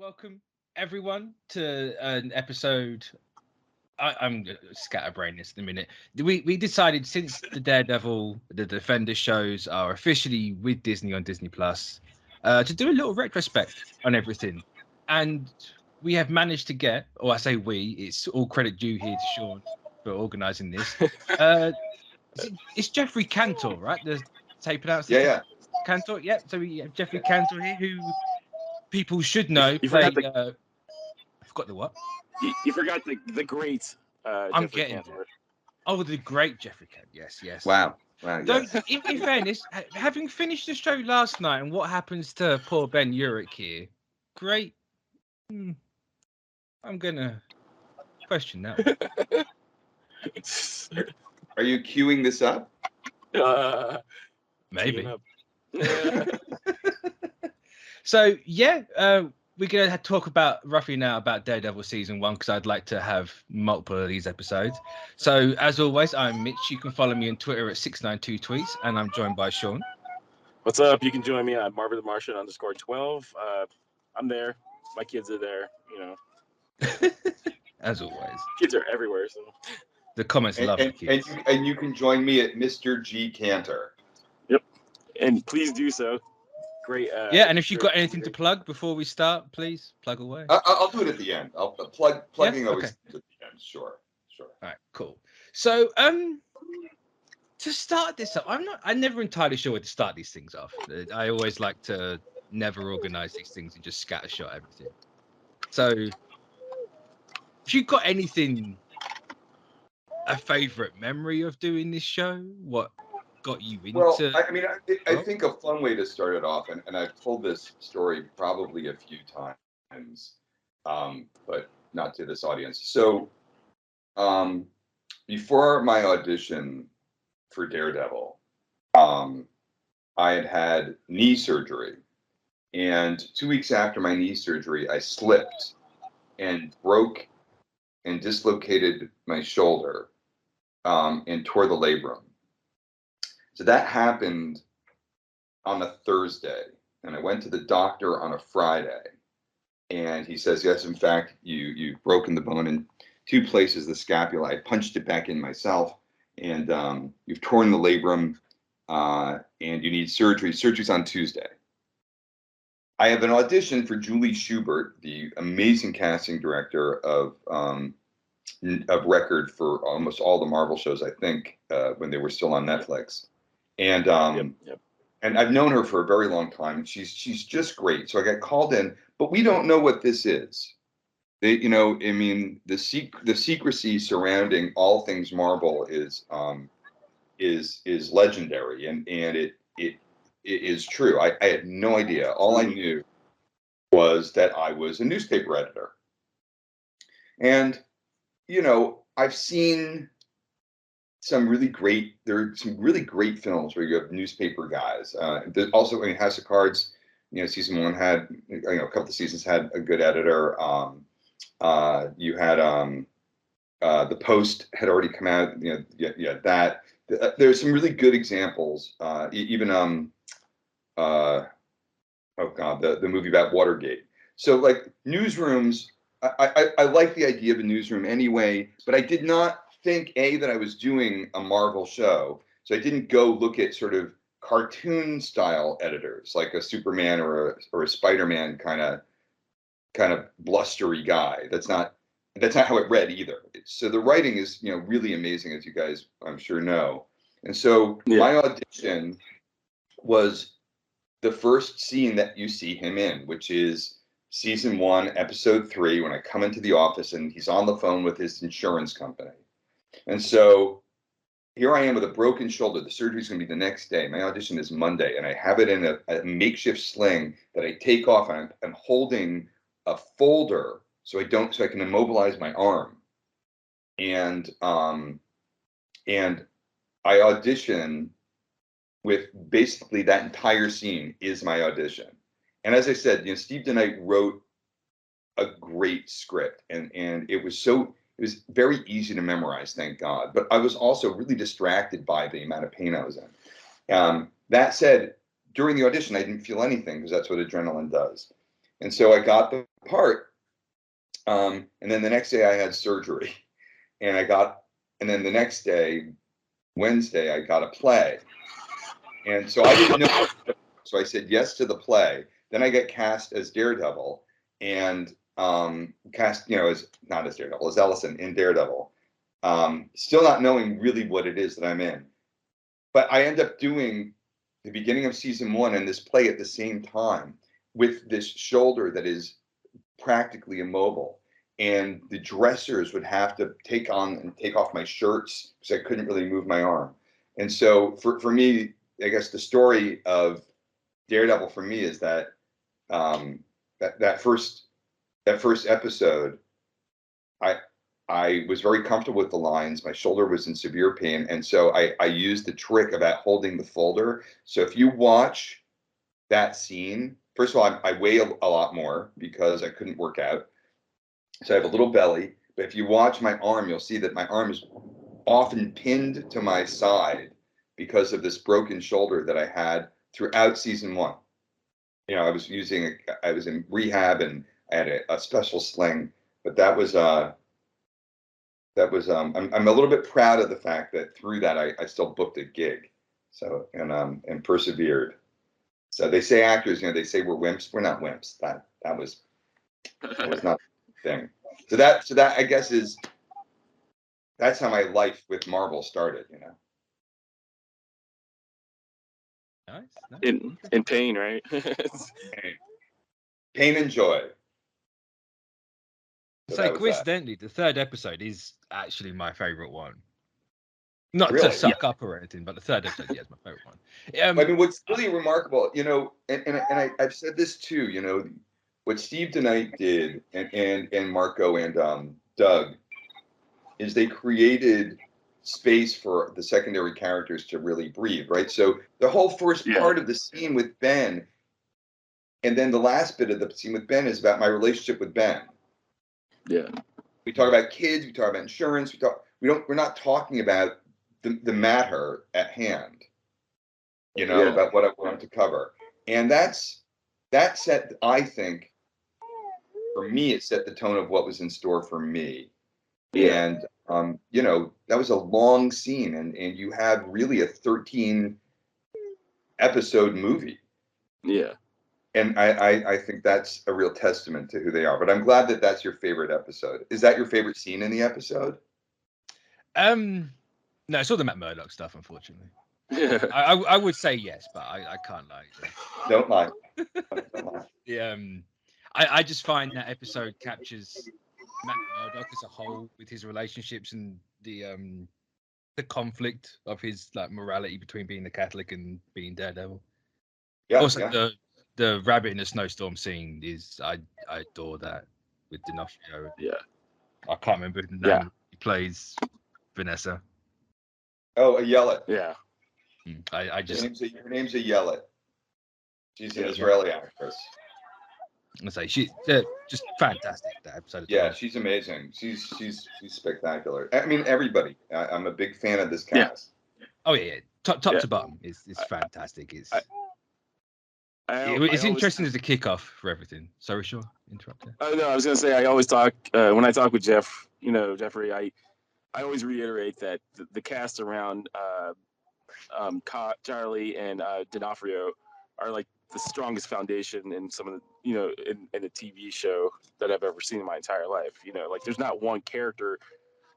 welcome everyone to an episode. I'm scatterbrained this in a minute. We decided, since the Daredevil, the Defender shows are officially with Disney on Disney Plus, to do a little retrospect on everything, and we have managed to get, or I say we, it's all credit due here to Sean for organising this. It's Geoffrey Cantor, right? How you pronounce it? Yeah. Cantor. Yeah. So we have Geoffrey Cantor here, who people should know. You forgot I forgot the what? You forgot the great. I'm Geoffrey getting Cantor. there. Oh, the great Geoffrey Cantor. Yes. Wow. Though, Yes. in fairness, having finished the show last night and what happens to poor Ben Urich here, great. I'm gonna question that. Are you queuing this up? Maybe. Up. So yeah, we're gonna talk about roughly now about Daredevil Season One, because I'd like to have multiple of these episodes. So as always, I'm Mitch. You can follow me on Twitter at 692tweets, and I'm joined by Sean. What's up? You can join me at Marvin the Martian _12. I'm there. My kids are there. You know. As always, Kids are everywhere. So the comments love the kids. And you can join me at Mr. G Cantor. Yep. And please do so. Great. Yeah, and if you've got anything to plug before we start, please plug away. I'll do it at the end. I'll plugging always at the end. Sure. All right, cool. So to start this up, I'm never entirely sure where to start these things off. I always like to never organize these things and just scattershot everything. So if you've got anything, a favorite memory of doing this show, what got you into? Well, I think a fun way to start it off, and I've told this story probably a few times, but not to this audience. So before my audition for Daredevil, I had knee surgery, and 2 weeks after my knee surgery, I slipped and broke and dislocated my shoulder and tore the labrum. So that happened on a Thursday, and I went to the doctor on a Friday, and he says, yes, in fact, you've broken the bone in two places, the scapula. I punched it back in myself, and you've torn the labrum, and you need surgery. Surgery's on Tuesday. I have an audition for Julie Schubert, the amazing casting director of record for almost all the Marvel shows, I think, when they were still on Netflix. And and I've known her for a very long time. She's just great. So I got called in, but we don't know what this is. The secrecy surrounding all things Marvel is legendary, and it is true. I had no idea. All I knew was that I was a newspaper editor, and I've seen some really great. There are some really great films where you have newspaper guys. There's also, House of Cards, season one had, a couple of seasons had a good editor. You had The Post had already come out. That. There's some really good examples. Even the movie about Watergate. So like newsrooms, I like the idea of a newsroom anyway, but I did not think that I was doing a Marvel show. So I didn't go look at sort of cartoon style editors like a Superman or a Spider-Man kind of blustery guy. That's not how it read either. So the writing is, really amazing, as you guys I'm sure know. And so my audition was the first scene that you see him in, which is season 1, episode 3, when I come into the office and he's on the phone with his insurance company. And so here I am with a broken shoulder. The surgery is going to be the next day. My audition is Monday, and I have it in a makeshift sling that I take off, and I'm holding a folder so I can immobilize my arm. And I audition with basically that entire scene is my audition. And as I said, Steve DeKnight wrote a great script, and it was very easy to memorize, thank God. But I was also really distracted by the amount of pain I was in. That said, during the audition, I didn't feel anything because that's what adrenaline does. And so I got the part. And then the next day I had surgery, and then the next day, Wednesday, I got a play. And so I didn't know. So I said yes to the play. Then I get cast as Daredevil, and cast, as not as Daredevil, as Ellison in Daredevil. Still not knowing really what it is that I'm in. But I end up doing the beginning of season 1 and this play at the same time with this shoulder that is practically immobile. And the dressers would have to take off my shirts because I couldn't really move my arm. And so for me, I guess the story of Daredevil for me is that that first episode, I was very comfortable with the lines. My shoulder was in severe pain, and so I used the trick about holding the folder. So if you watch that scene, first of all, I weigh a lot more because I couldn't work out, so I have a little belly. But if you watch my arm, you'll see that my arm is often pinned to my side because of this broken shoulder that I had throughout season 1. I was in rehab, and I had a special sling, but that was I'm a little bit proud of the fact that through that I still booked a gig, so and persevered. So they say actors, they say we're wimps. We're not wimps. That was not a thing. So that I guess that's how my life with Marvel started. Nice. In pain, right? Pain and joy. So coincidentally, the third episode is actually my favorite one. Not Really? to suck up or anything, but the third episode is my favorite one. I mean, what's really remarkable, and I've said this too, what Steve DeKnight did and Marco and Doug is they created space for the secondary characters to really breathe, right? So the whole first part of the scene with Ben, and then the last bit of the scene with Ben is about my relationship with Ben. Yeah. We talk about kids, we talk about insurance, we're not talking about the matter at hand, about what I want to cover. And that set, I think, for me, it set the tone of what was in store for me. Yeah. And that was a long scene, and you have really a 13 episode movie. Yeah. And I think that's a real testament to who they are. But I'm glad that that's your favorite episode. Is that your favorite scene in the episode? No, it's all the Matt Murdock stuff, unfortunately. I would say yes, but I can't lie. Don't lie. Don't lie. I just find that episode captures Matt Murdock as a whole with his relationships and the conflict of his morality between being a Catholic and being Daredevil. Yeah. Also, the rabbit in the snowstorm scene is I adore that with D'Onofrio. Yeah. I can't remember the name. He plays Vanessa. Oh, a Yellet. Yeah. I just her name's a Yellet. She's an Israeli actress. I say she's just fantastic, that episode. Yeah, she's amazing. She's spectacular. I mean, everybody. I'm a big fan of this cast. Oh yeah. Top to bottom is fantastic. It's interesting as a kickoff for everything. Sorry, Sean, interrupt you. No, I was gonna say I always talk when I talk with Geoffrey. I always reiterate that the cast around Charlie and D'Onofrio are like the strongest foundation in some of the in a TV show that I've ever seen in my entire life. Like there's not one character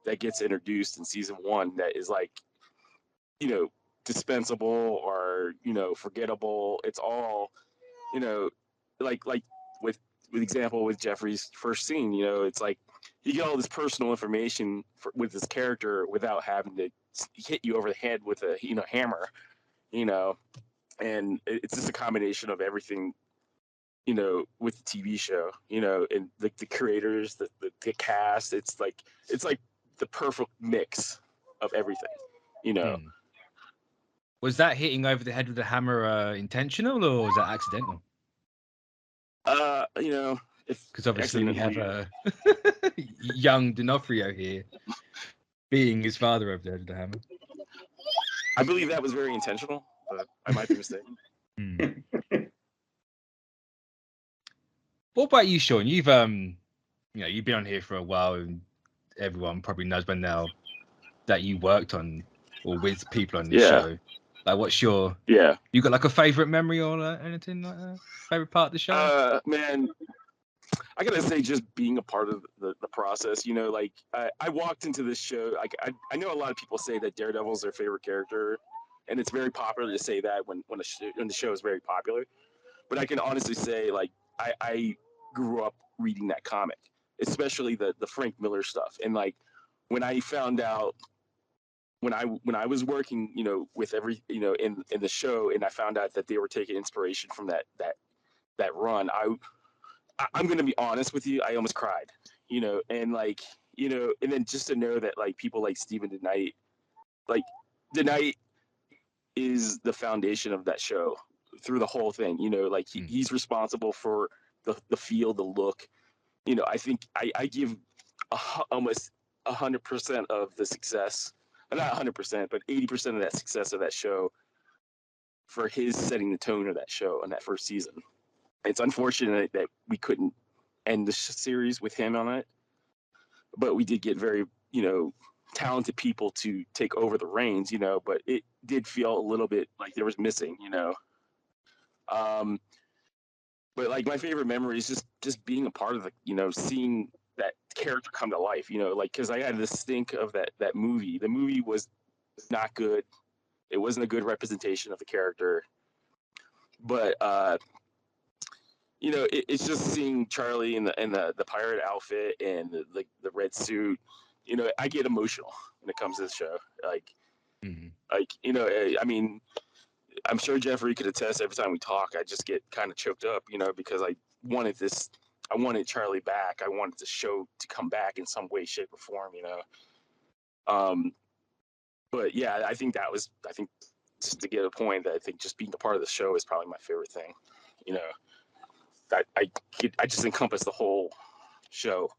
that gets introduced in season 1 that is like dispensable or forgettable. It's all like with example with Geoffrey's first scene. It's like you get all this personal information with this character without having to hit you over the head with a hammer, and it's just a combination of everything with the TV show, and the creators, the cast. It's like the perfect mix of everything. Was that hitting over the head with the hammer intentional, or was that accidental? Because obviously we have a young D'Onofrio here being his father over there with the hammer. I believe that was very intentional, but I might be mistaken. What about you, Sean? You've you've been on here for a while, and everyone probably knows by now that you worked on or with people on this show. Like, what's your you got like a favorite memory or anything like that? Favorite part of the show? Man, I gotta say, just being a part of the process, like I walked into this show. Like I know a lot of people say that Daredevil's their favorite character, and it's very popular to say that when the show is very popular. But I can honestly say, like, I grew up reading that comic, especially the Frank Miller stuff. And like when I found out when I was working, with every in the show, and I found out that they were taking inspiration from that run, I'm gonna be honest with you, I almost cried, and like, and then just to know that like people like Stephen DeKnight, like DeKnight is the foundation of that show through the whole thing, like he's responsible for the feel, the look, I think I give almost 100% of the success, not 100%, but 80% of that success of that show for his setting the tone of that show in that first season. It's unfortunate that we couldn't end the series with him on it, but we did get very, talented people to take over the reins, but it did feel a little bit like there was missing, but like my favorite memory is just being a part of the, seeing that character come to life, like, because I had this stink of that movie. The movie was not good. It wasn't a good representation of the character, but it's just seeing Charlie in the pirate outfit and the red suit. I get emotional when it comes to this show. Like, I mean, I'm sure Geoffrey could attest. Every time we talk, I just get kind of choked up, because I wanted Charlie back. I wanted the show to come back in some way, shape, or form, But yeah, I think just to get a point, that I think just being a part of the show is probably my favorite thing, That I just encompass the whole show.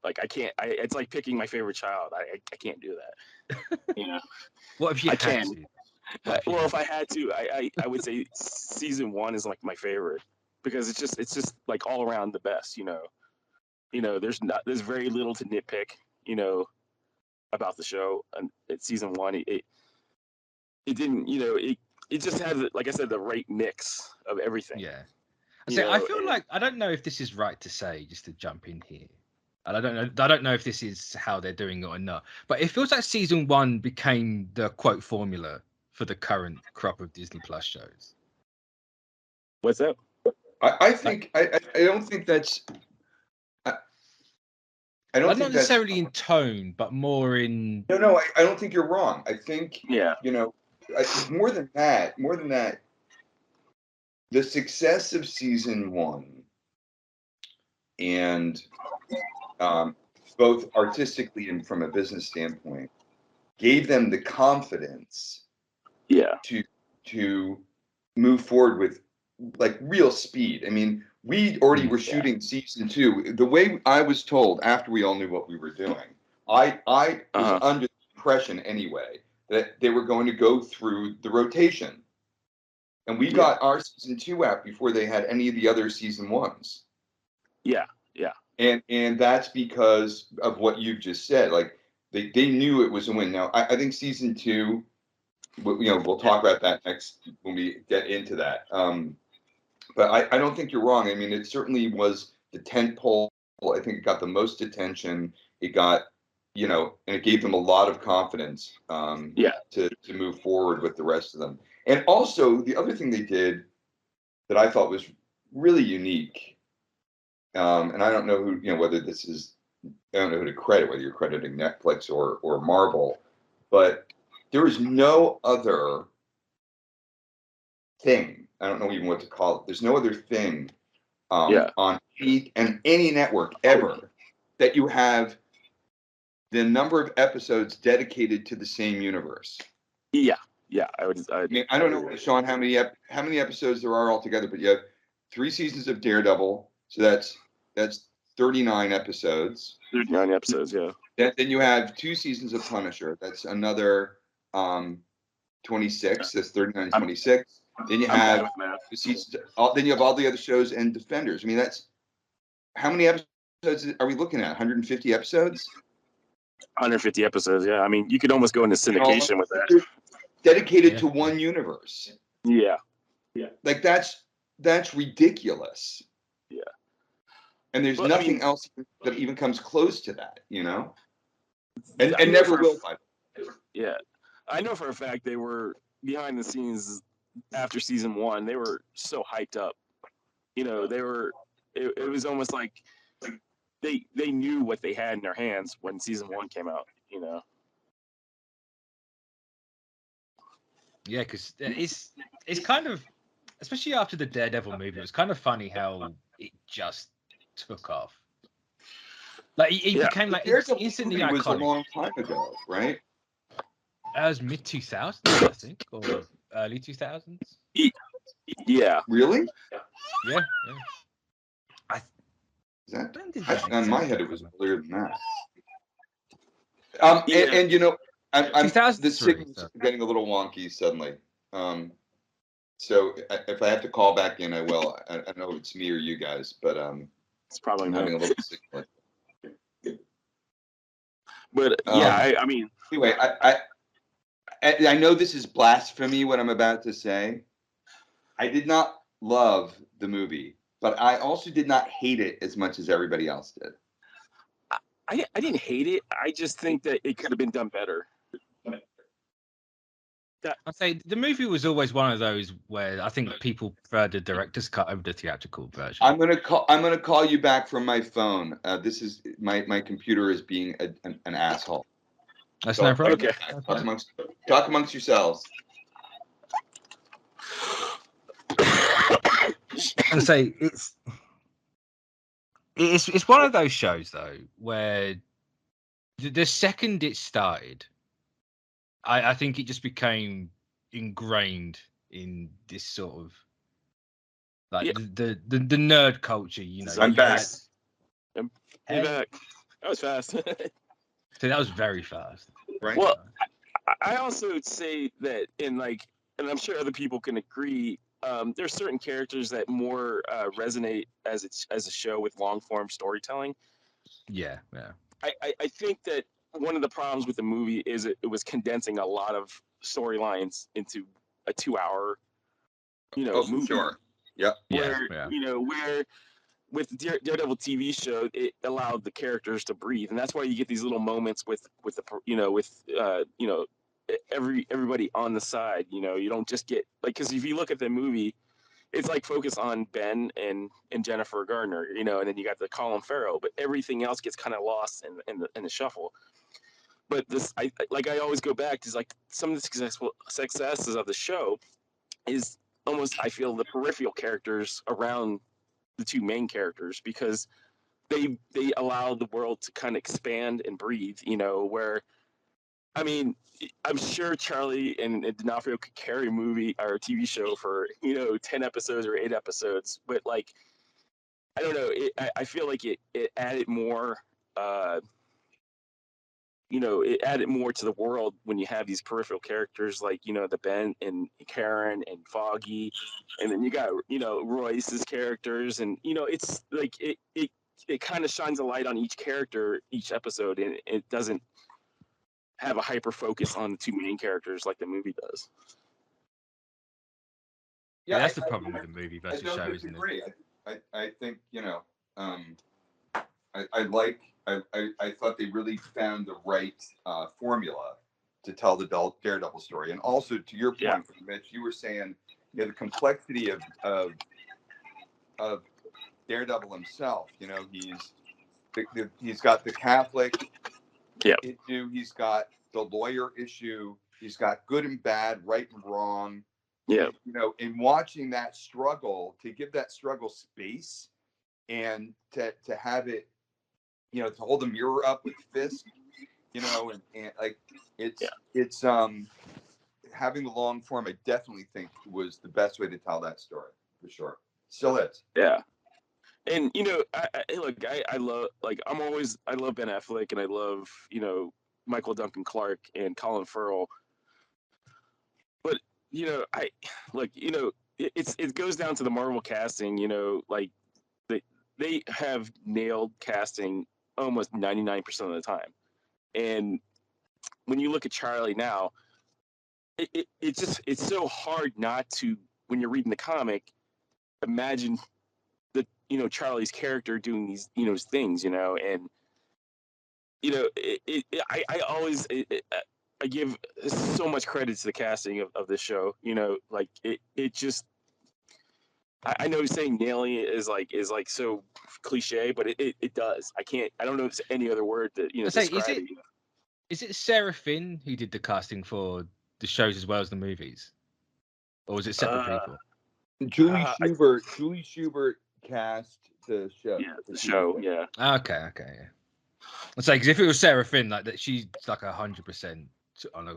Like it's like picking my favorite child. I can't do that. What if you I had can. to? Well, if I had to, I would say season 1 is like my favorite, because it's just like all around the best. There's very little to nitpick. About the show, and it's season 1. It didn't. It just had, like I said, the right mix of everything. Yeah. I feel like, I don't know if this is right to say, just to jump in here, and I don't know if this is how they're doing it or not, but it feels like season 1 became the quote formula for the current crop of Disney Plus shows. What's that? I think I don't think that's. I don't think not necessarily in tone, but more in. No, I don't think you're wrong. I think Yeah. More than that, the success of season 1 and both artistically and from a business standpoint gave them the confidence to move forward with like real speed. I mean, we already were shooting season 2. The way I was told after we all knew what we were doing, I was under the impression anyway that they were going to go through the rotation. And we got our season 2 out before they had any of the other season 1s. Yeah. And that's because of what you've just said. Like they knew it was a win. Now I think season 2, we'll talk about that next when we get into that. But I don't think you're wrong. I mean, it certainly was the tent pole. I think it got the most attention. It got, and it gave them a lot of confidence to move forward with the rest of them. And also, the other thing they did that I thought was really unique, and I don't know who, whether this is, I don't know who to credit, whether you're crediting Netflix or Marvel, but there is no other thing. I don't know even what to call it. There's no other thing on any network ever that you have the number of episodes dedicated to the same universe. Yeah. I mean, I don't know, Sean, how many episodes there are altogether, but you have 3 seasons of Daredevil, so that's 39 episodes. 39 episodes, yeah. Then you have 2 seasons of Punisher. That's another 26. That's 39, 26. Then you have the seasons. Then you have all the other shows and Defenders. I mean, how many episodes are we looking at? 150 episodes? 150 episodes. Yeah, I mean, you could almost go into syndication with that. Dedicated to one universe. Yeah. Like that's ridiculous. Yeah. And there's Well, nothing else that even comes close to that, and never will. Yeah, I know for a fact they were behind the scenes after season one. They were so hyped up. They were. It was almost like they knew what they had in their hands when season one came out. Yeah, because it's kind of, especially after the Daredevil movie, it was kind of funny how it just took off. Like it became like instantly iconic. It was a long time ago, right? It was mid 2000s, I think, or early 2000s. Yeah. Really? Yeah. In my head, it was earlier than that. I'm the signal's getting a little wonky suddenly. So if I have to call back in, I will. I don't know if it's me or you guys, but it's probably I'm having a little signal. But yeah, I mean, anyway, I know this is blasphemy what I'm about to say. I did not love the movie, but I also did not hate it as much as everybody else did. I didn't hate it. I just think that it could have been done better. I'd say the movie was always one of those where I think people prefer the director's cut over the theatrical version. I'm gonna call you back from my phone. This is my computer is being an asshole. That's no problem. Okay. Talk amongst yourselves. And say it's one of those shows though where the second it started, I think it just became ingrained in this sort of like the nerd culture, I'm back. Hey, back. That was fast. So that was very fast. Right. Well, I also say that and I'm sure other people can agree. There's certain characters that more resonate as a show with long form storytelling. Yeah. I think that one of the problems with the movie is it was condensing a lot of storylines into a 2-hour, movie. Sure. Yep. Where with the Daredevil TV show, it allowed the characters to breathe, and that's why you get these little moments with everybody on the side. You don't just get because if you look at the movie, it's focused on Ben and Jennifer Gardner, and then you got the Colin Farrell, but everything else gets kind of lost in the shuffle. But I always go back to some of the successes of the show is almost I feel the peripheral characters around the two main characters because they allow the world to kind of expand and breathe. Where I mean, I'm sure Charlie and D'Onofrio could carry a movie or a TV show for 10 episodes or 8 episodes, but I don't know. I feel like it added more. It added more to the world when you have these peripheral characters the Ben and Karen and Foggy, and then you got Royce's characters, and it's it kind of shines a light on each character each episode, and it doesn't have a hyper focus on the two main characters like the movie does. Yeah, that's the problem with the movie versus show, isn't it? I think I thought they really found the right formula to tell the Daredevil story, and also to your point, Mitch, you were saying the complexity of Daredevil himself. He's got the Catholic issue, he's got the lawyer issue, he's got good and bad, right and wrong. Yeah. In watching that struggle, to give that struggle space and to have it, to hold the mirror up with Fisk, and it's having the long form, I definitely think was the best way to tell that story for sure. Still is. Yeah. And I love I love Ben Affleck and I love Michael Duncan Clark and Colin Farrell, but it goes down to the Marvel casting. they have nailed casting almost 99% of the time. And when you look at Charlie now, it's so hard not to, when you're reading the comic, imagine the Charlie's character doing these things, and I always I give so much credit to the casting of this show. Like it just, I know saying nailing it is like so cliche, but it does. I don't know if there's any other word that describe it. Is it Sarah Finn who did the casting for the shows as well as the movies, or was it separate people? Julie Schubert cast the show. Yeah, the show. Yeah. Okay. Yeah. Let's say, because if it was Sarah Finn, like that, she's like 100% on a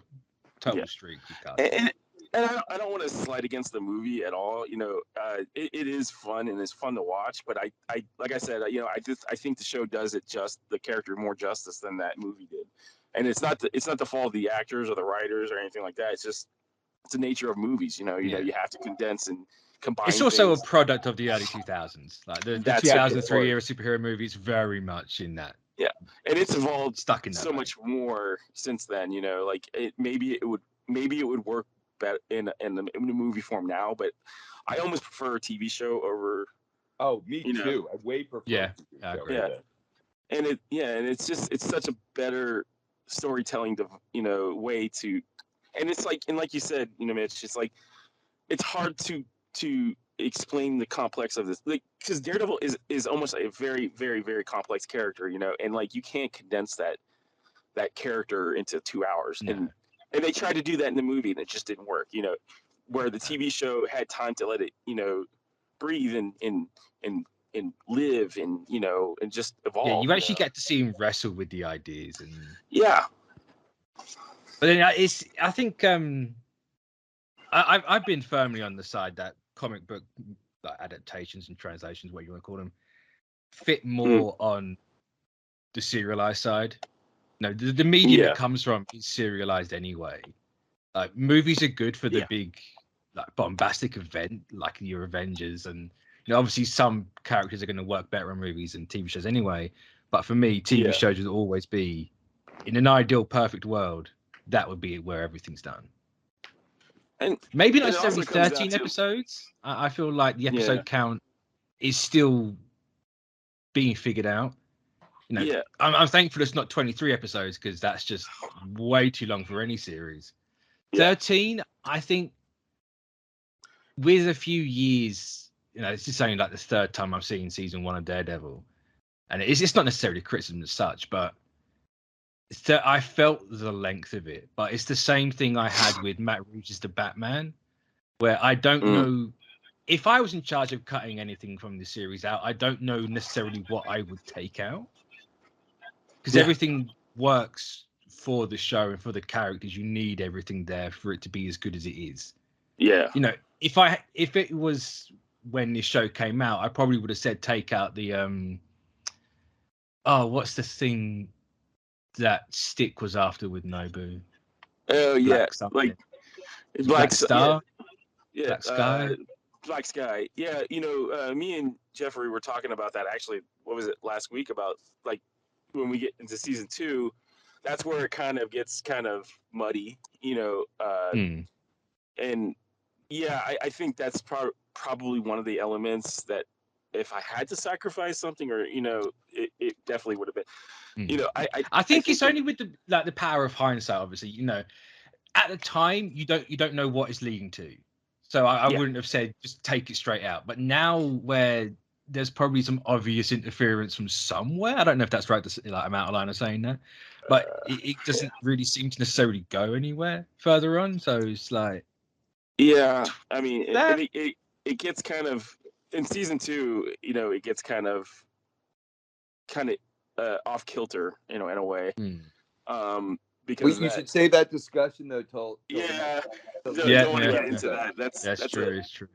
total streak. And I don't want to slide against the movie at all. It is fun and it's fun to watch. But I like I said, I think the show does the character more justice than that movie did. And it's not the fault of the actors or the writers or anything like that. It's the nature of movies. You have to condense and combine. It's also a product of the early 2000s. Like the 2003 era superhero movies, very much in that. Yeah, and it's evolved stuck in that so much more since then. Like maybe it would work better in the movie form now, but I almost prefer a TV show over. Oh, me too. I way prefer. Yeah, I agree. And it's such a better storytelling way to, and it's like you said, Mitch, it's like it's hard to explain the complex of this, like, because Daredevil is almost a very, very, very complex character, and like you can't condense that character into 2 hours. And they tried to do that in the movie and it just didn't work, where the TV show had time to let it breathe and live and and just evolve. Yeah, you actually get to see him wrestle with the ideas. And but then I think I've been firmly on the side that comic book like adaptations and translations, what you want to call them, fit more on the serialized side. The medium it comes from is serialized anyway. Like movies are good for the big, like bombastic event, like your Avengers, and obviously some characters are going to work better on movies and TV shows anyway. But for me, TV shows would always be, in an ideal, perfect world, that would be where everything's done. And maybe not necessarily 13 episodes. I feel like the episode count is still being figured out. I'm thankful it's not 23 episodes because that's just way too long for any series. 13, I think, with a few years, this is only like the third time I've seen season 1 of Daredevil, and it's not necessarily criticism as such, but I felt the length of it. But it's the same thing I had with Matt Reeves' The Batman, where I don't know if I was in charge of cutting anything from the series out. I don't know necessarily what I would take out, because everything works for the show and for the characters. You need everything there for it to be as good as it is. Yeah. If it was when this show came out, I probably would have said take out the what's the thing that Stick was after with Nobu? Oh yeah, like Black Star. Yeah, Black Sky. Black Sky. Yeah, me and Geoffrey were talking about that actually. What was it last week about? Like when we get into season 2, that's where it kind of gets kind of muddy, And I think that's probably one of the elements that if I had to sacrifice something, or it definitely would have been. I think it's only with the power of hindsight. Obviously, at the time you don't know what it's leading to, so I wouldn't have said just take it straight out. But now where there's probably some obvious interference from somewhere, I don't know if that's right. I'm out of line of saying that, but it doesn't really seem to necessarily go anywhere further on. So it's like, I mean, it gets kind of in season 2. It gets kind of off kilter, in a way. Because you should save that discussion though. Don't want to get into that. That's true. It's true.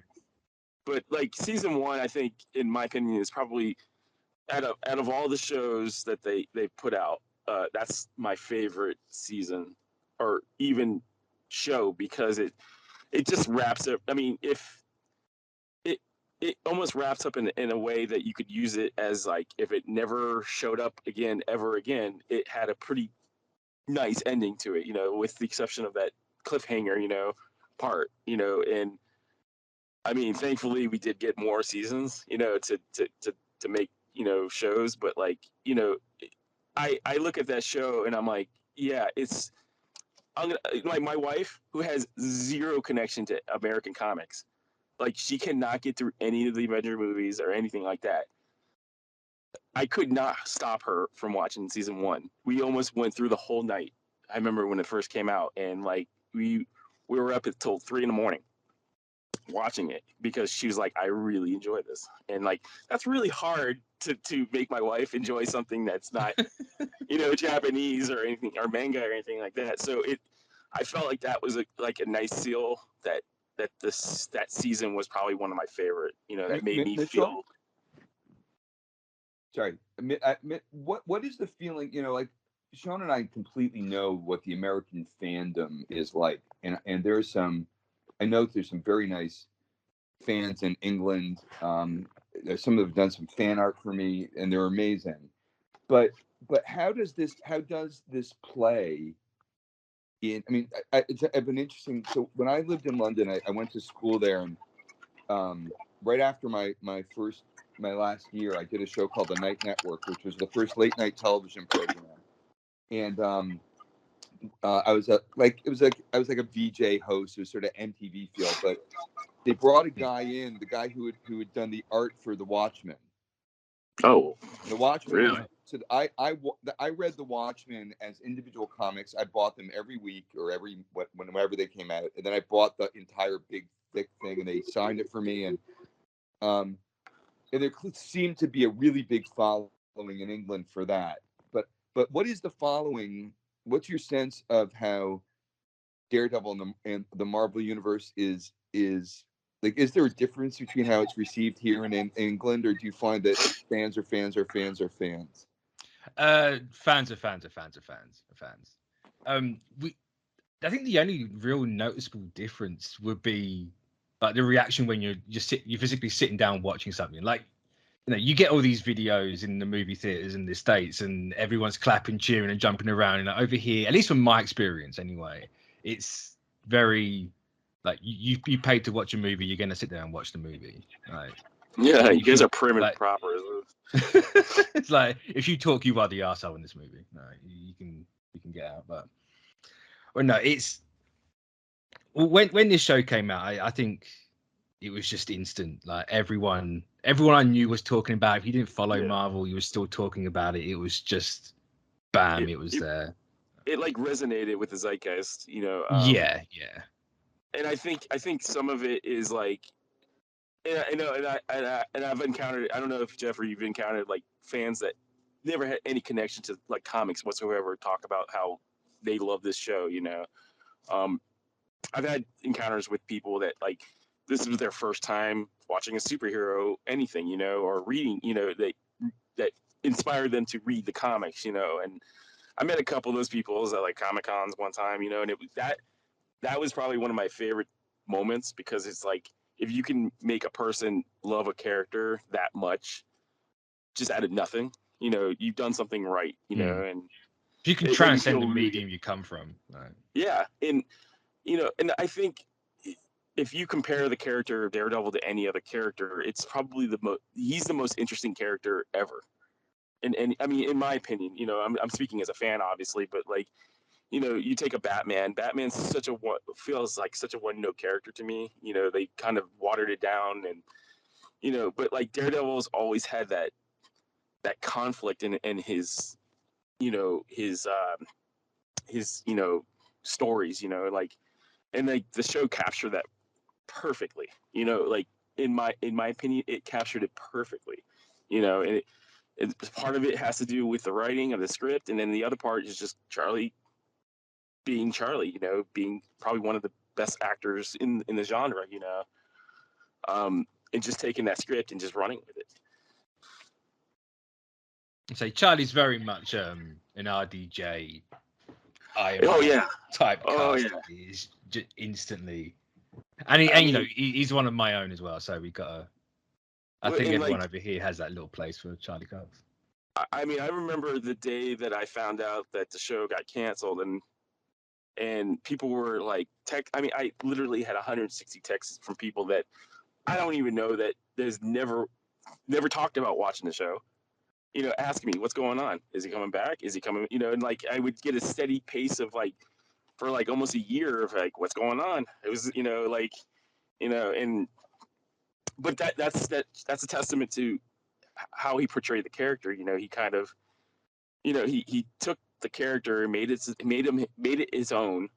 But like season 1, I think, in my opinion, is probably out of all the shows that they put out, that's my favorite season or even show, because it just wraps up. I mean, if it almost wraps up in a way that you could use it as like if it never showed up again ever again, it had a pretty nice ending to it, with the exception of that cliffhanger, part, and I mean, thankfully we did get more seasons, to make, shows, but like, I look at that show and I'm like, yeah, I'm gonna, like my wife who has zero connection to American comics, like she cannot get through any of the Avenger movies or anything like that. I could not stop her from watching season one. We almost went through the whole night. I remember when it first came out, and like we were up until 3 a.m. watching it because she was like, I really enjoy this. And like that's really hard to make my wife enjoy something that's not, Japanese or anything or manga or anything like that. So I felt like that was like a nice seal that season was probably one of my favorite, that made me Mitchell? feel. Sorry, what is the feeling? Like Sean and I completely know what the American fandom is like, and there's some. I know there's some very nice fans in England. Some of them have done some fan art for me, and they're amazing. But how does this play in? I mean, it's been interesting. So when I lived in London, I went to school there, and right after my last year, I did a show called The Night Network, which was the first late night television program, and I was like a VJ host, it was sort of MTV feel, but they brought a guy in, the guy who had done the art for The Watchmen. Oh, The Watchmen. really? So I read The Watchmen as individual comics. I bought them every week or whenever they came out, and then I bought the entire big thick thing, and they signed it for me, and there seemed to be a really big following in England for that. But what is the following? What's your sense of how Daredevil and the Marvel Universe is like? Is there a difference between how it's received here and in England, or do you find that fans are fans are fans are fans? Fans are fans are fans are fans are fans. I think the only real noticeable difference would be like the reaction when you're physically sitting down watching something. Like, you get all these videos in the movie theaters in the States, and everyone's clapping, cheering, and jumping around. And over here, at least from my experience, anyway, it's very like you paid to watch a movie, you're gonna sit there and watch the movie. Like, yeah, you guys are prim and like, proper. it's like if you talk, you are the arsehole in this movie. No, you can get out. But well, no, it's when this show came out, I think it was just instant. Like everyone I knew was talking about it. If you didn't follow Marvel, you were still talking about it. It was just bam, it was there. It like resonated with the zeitgeist, Yeah. And I think some of it is like, and I've encountered. I don't know if Geoffrey, you've encountered like fans that never had any connection to like comics whatsoever talk about how they love this show. I've had encounters with people that like this was their first time watching a superhero anything, or reading, that inspired them to read the comics, and I met a couple of those people at like Comic Cons one time, and it was that was probably one of my favorite moments because it's like if you can make a person love a character that much just out of nothing, you've done something right, and if you can transcend the medium you come from. Right. Yeah, and and I think if you compare the character of Daredevil to any other character, it's probably he's the most interesting character ever. And I mean, in my opinion, I'm speaking as a fan, obviously, but like, you take a Batman's feels like such a one-note character to me. They kind of watered it down, and but like Daredevil's always had that conflict in his, his stories, like, and like the show captured that perfectly. Like in my opinion, it captured it perfectly. And part of it has to do with the writing of the script, and then the other part is just Charlie being Charlie, being probably one of the best actors in the genre, and just taking that script and just running with it. So Charlie's very much an RDJ type cast. He's just instantly, and he's one of my own as well. So we gotta I think And, everyone like, over here has that little place for Charlie Cox. I mean, I remember the day that I found out that the show got canceled, and people were like, I mean, I literally had 160 texts from people that I don't even know, that there's never talked about watching the show. You know, asking me what's going on. Is he coming back? Is he coming? You know, and like I would get a steady pace of like for like almost a year of like what's going on. It was, you know, like, you know, and but that's a testament to how he portrayed the character. You know, he kind of, you know, he took the character and made it his own,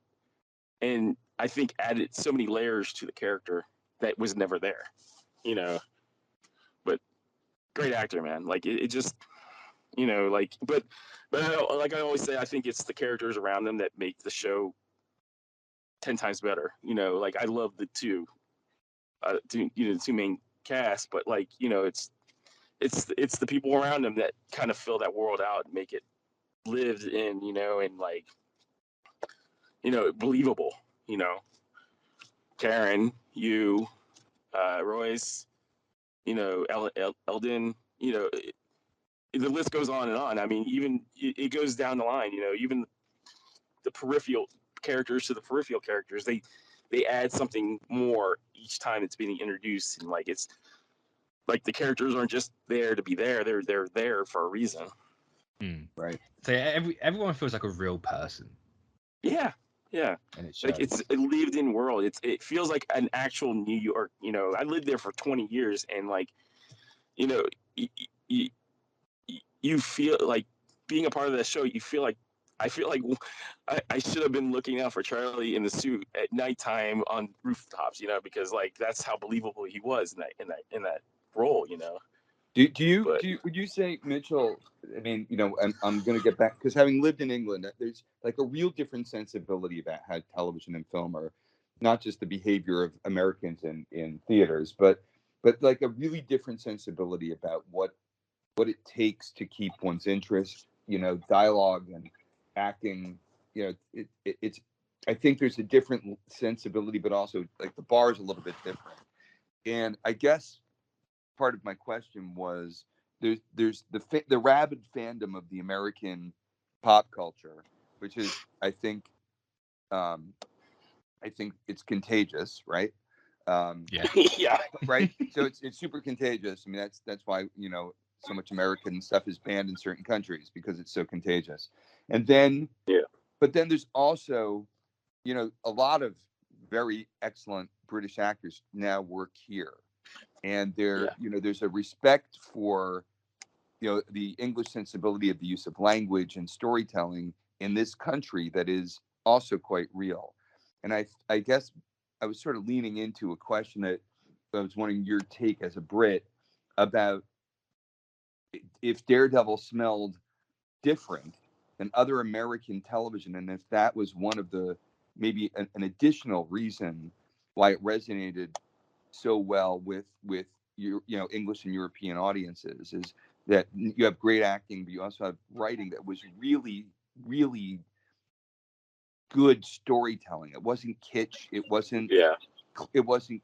and I think added so many layers to the character that was never there. You know, but great actor, man. Like it just, you know, like, but like I always say, I think it's the characters around them that make the show 10 times better. You know, like I love the two main cast, but like, you know, it's the people around them that kind of fill that world out and make it lived in, you know, and like, you know, believable. You know, Karen, you, Royce, you know, Eldon, you know, the list goes on and on. I mean, even it goes down the line. You know, even the peripheral characters to the peripheral characters, they add something more each time it's being introduced, and like it's like the characters aren't just there to be there; they're there for a reason. Right. So everyone feels like a real person. Yeah, yeah. And it Like shows. it's a lived-in world. It feels like an actual New York. You know, I lived there for 20 years, and like, you know, you feel like being a part of that show. You feel like I feel like I should have been looking out for Charlie in the suit at nighttime on rooftops. You know, because like that's how believable he was in that role. You know. But Would you say, Mitchell? I mean, you know, I'm going to get back, because having lived in England, there's like a real different sensibility about how television and film are, not just the behavior of Americans in theaters, but like a really different sensibility about what it takes to keep one's interest. You know, dialogue and acting. You know, it's. I think there's a different sensibility, but also like the bar is a little bit different. And I guess part of my question was there's the rabid fandom of the American pop culture, which is I think it's contagious, right? Yeah. yeah, Right. So it's super contagious. I mean that's why, you know, so much American stuff is banned in certain countries, because it's so contagious. And then but then there's also, you know, a lot of very excellent British actors now work here. And you know, there's a respect for, you know, the English sensibility of the use of language and storytelling in this country that is also quite real. And I guess I was sort of leaning into a question that I was wanting your take as a Brit about if Daredevil smelled different than other American television, and if that was one of the maybe an additional reason why it resonated so well with you know, English and European audiences, is that you have great acting, but you also have writing that was really, really good storytelling. It wasn't kitsch. It wasn't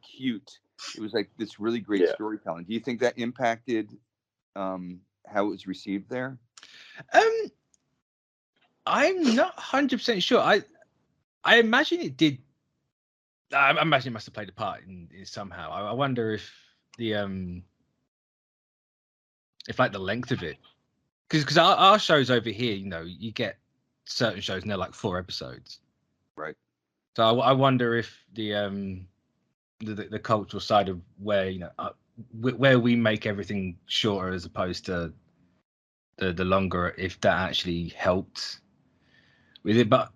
cute. It was like this really great storytelling. Do you think that impacted how it was received there? I'm not 100% sure. I imagine it did. I imagine it must have played a part in somehow. I wonder if if like the length of it, because our shows over here, you know, you get certain shows and they're like 4 episodes, right? So I wonder if the cultural side of where, you know, where we make everything shorter as opposed to the longer, if that actually helped with it. But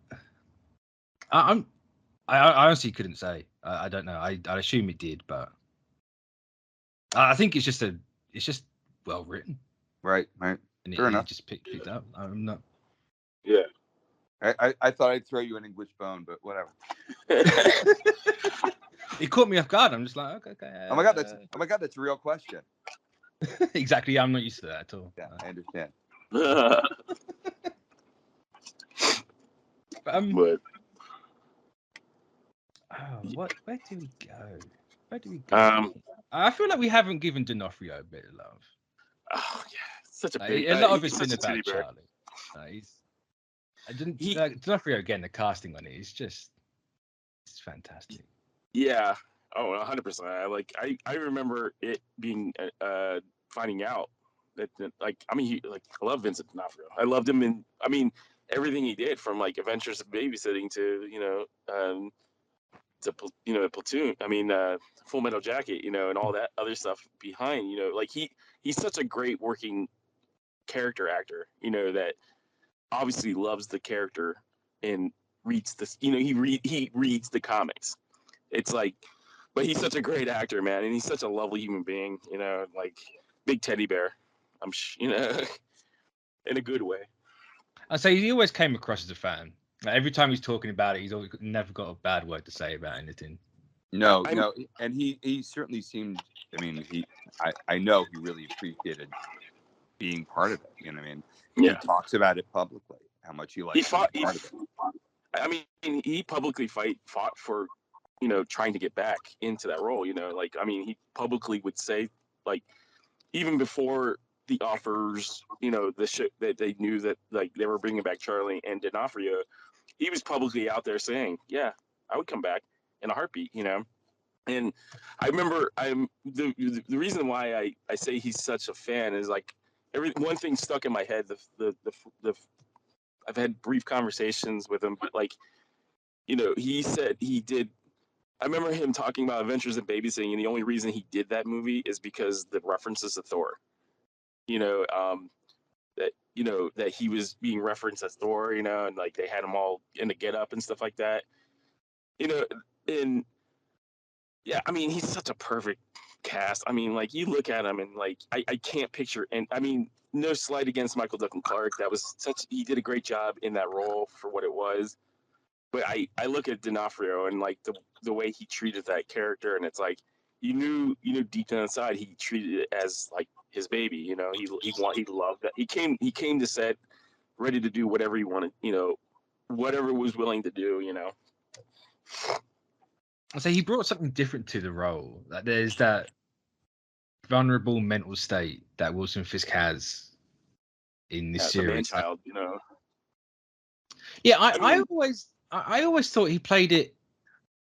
I honestly couldn't say. I don't know. I assume it did, but I think it's just well written. Right. And Fair enough. It just picked up. I'm not. Yeah. I thought I'd throw you an English bone, but whatever. It caught me off guard. I'm just like, okay. Oh my god, that's a real question. Exactly. I'm not used to that at all. Yeah, I understand. But where do we go? Where do we go? I feel like we haven't given D'Onofrio a bit of love. Oh yeah, such a Like, big. a lot of he's it's been such a teddy about bear. Charlie. He- D'Onofrio again. The casting on it is just it's fantastic. Yeah. Oh, 100%. I remember it being finding out that like I mean I love Vincent D'Onofrio. I loved him in everything he did from like Adventures of Babysitting to Platoon. Full Metal Jacket. And all that other stuff behind. Like he's such a great working character actor. That obviously loves the character and reads this. He reads the comics. It's like, but he's such a great actor, man, and he's such a lovely human being. Like big teddy bear. In a good way. I say he always came across as a fan. Like, every time he's talking about it, he's always never got a bad word to say about anything. No, and he certainly seemed. I mean, I know he really appreciated being part of it. You know what I mean? Yeah. He talks about it publicly, how much he likes being part of it. He publicly fought for, trying to get back into that role. He publicly would say, like, even before the offers, the shit that they knew that like they were bringing back Charlie and D'Onofrio, he was publicly out there saying, "Yeah, I would come back in a heartbeat." And I remember the reason why I say he's such a fan is like one thing stuck in my head. The I've had brief conversations with him, but like, he said he did. I remember him talking about Adventures in Babysitting, and the only reason he did that movie is because the references to Thor. That he was being referenced as Thor, and like they had him all in the get up and stuff like that. And yeah, he's such a perfect cast. Like you look at him and like I can't picture, and no slight against Michael Duncan Clark. He did a great job in that role for what it was. But I look at D'Onofrio and like the way he treated that character, and it's like you knew deep down inside he treated it as like his baby. He loved that. He came to set ready to do whatever he wanted. Whatever was willing to do. So he brought something different to the role. Like there's that vulnerable mental state that Wilson Fisk has in this series. The man-child, Yeah, I always thought he played it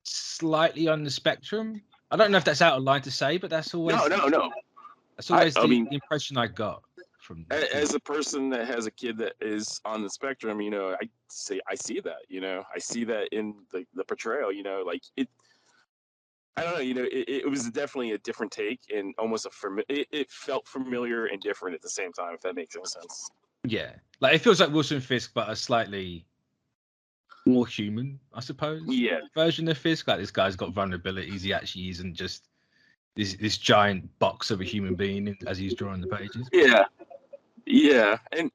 slightly on the spectrum. I don't know if that's out of line to say, but that's always no. That's always the impression I got from. As a person that has a kid that is on the spectrum, I see that. I see that in the portrayal. Like it. I don't know. It was definitely a different take and almost it felt familiar and different at the same time. If that makes any sense. Yeah, like it feels like Wilson Fisk, but a slightly more human, I suppose. Yeah. Version of Fisk. Like this guy's got vulnerabilities. He actually isn't just this giant box of a human being as he's drawing the pages. Yeah, and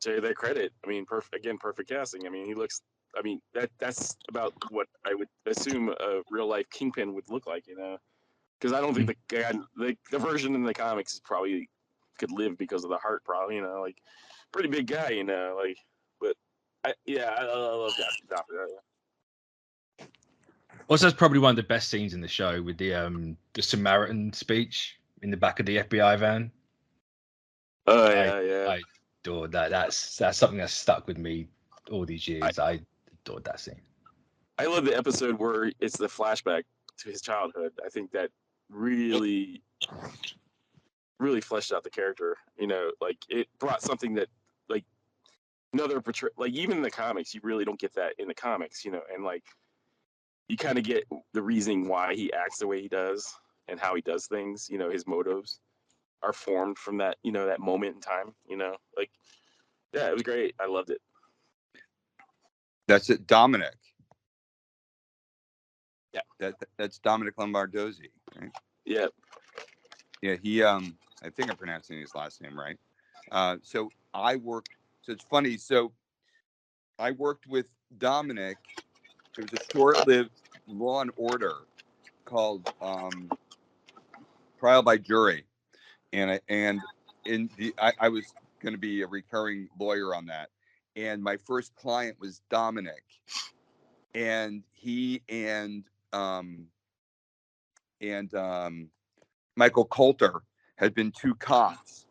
to their credit, perfect casting. He looks. That's about what I would assume a real life Kingpin would look like. Because I don't think the guy, the version in the comics is probably could live because of the heart. Probably, like pretty big guy. But I love that. Also, it's probably one of the best scenes in the show with the Samaritan speech in the back of the FBI van. Oh yeah. I adored that. That's something that's stuck with me all these years. I adored that scene. I love the episode where it's the flashback to his childhood. I think that really fleshed out the character. Like it brought something that like another portray. Like even in the comics, you really don't get that in the comics. And like you kind of get the reasoning why he acts the way he does and how he does things. His motives are formed from that. That moment in time. Like yeah, it was great. I loved it. That's it, Dominic. Yeah, that's Dominic Lombardozzi, right? Yeah. Yeah, he I think I'm pronouncing his last name right. So it's funny. So I worked with Dominic. There was a short-lived Law and Order called Trial by Jury, and I was going to be a recurring lawyer on that. And my first client was Dominic, and he and Michael Coulter had been two cops,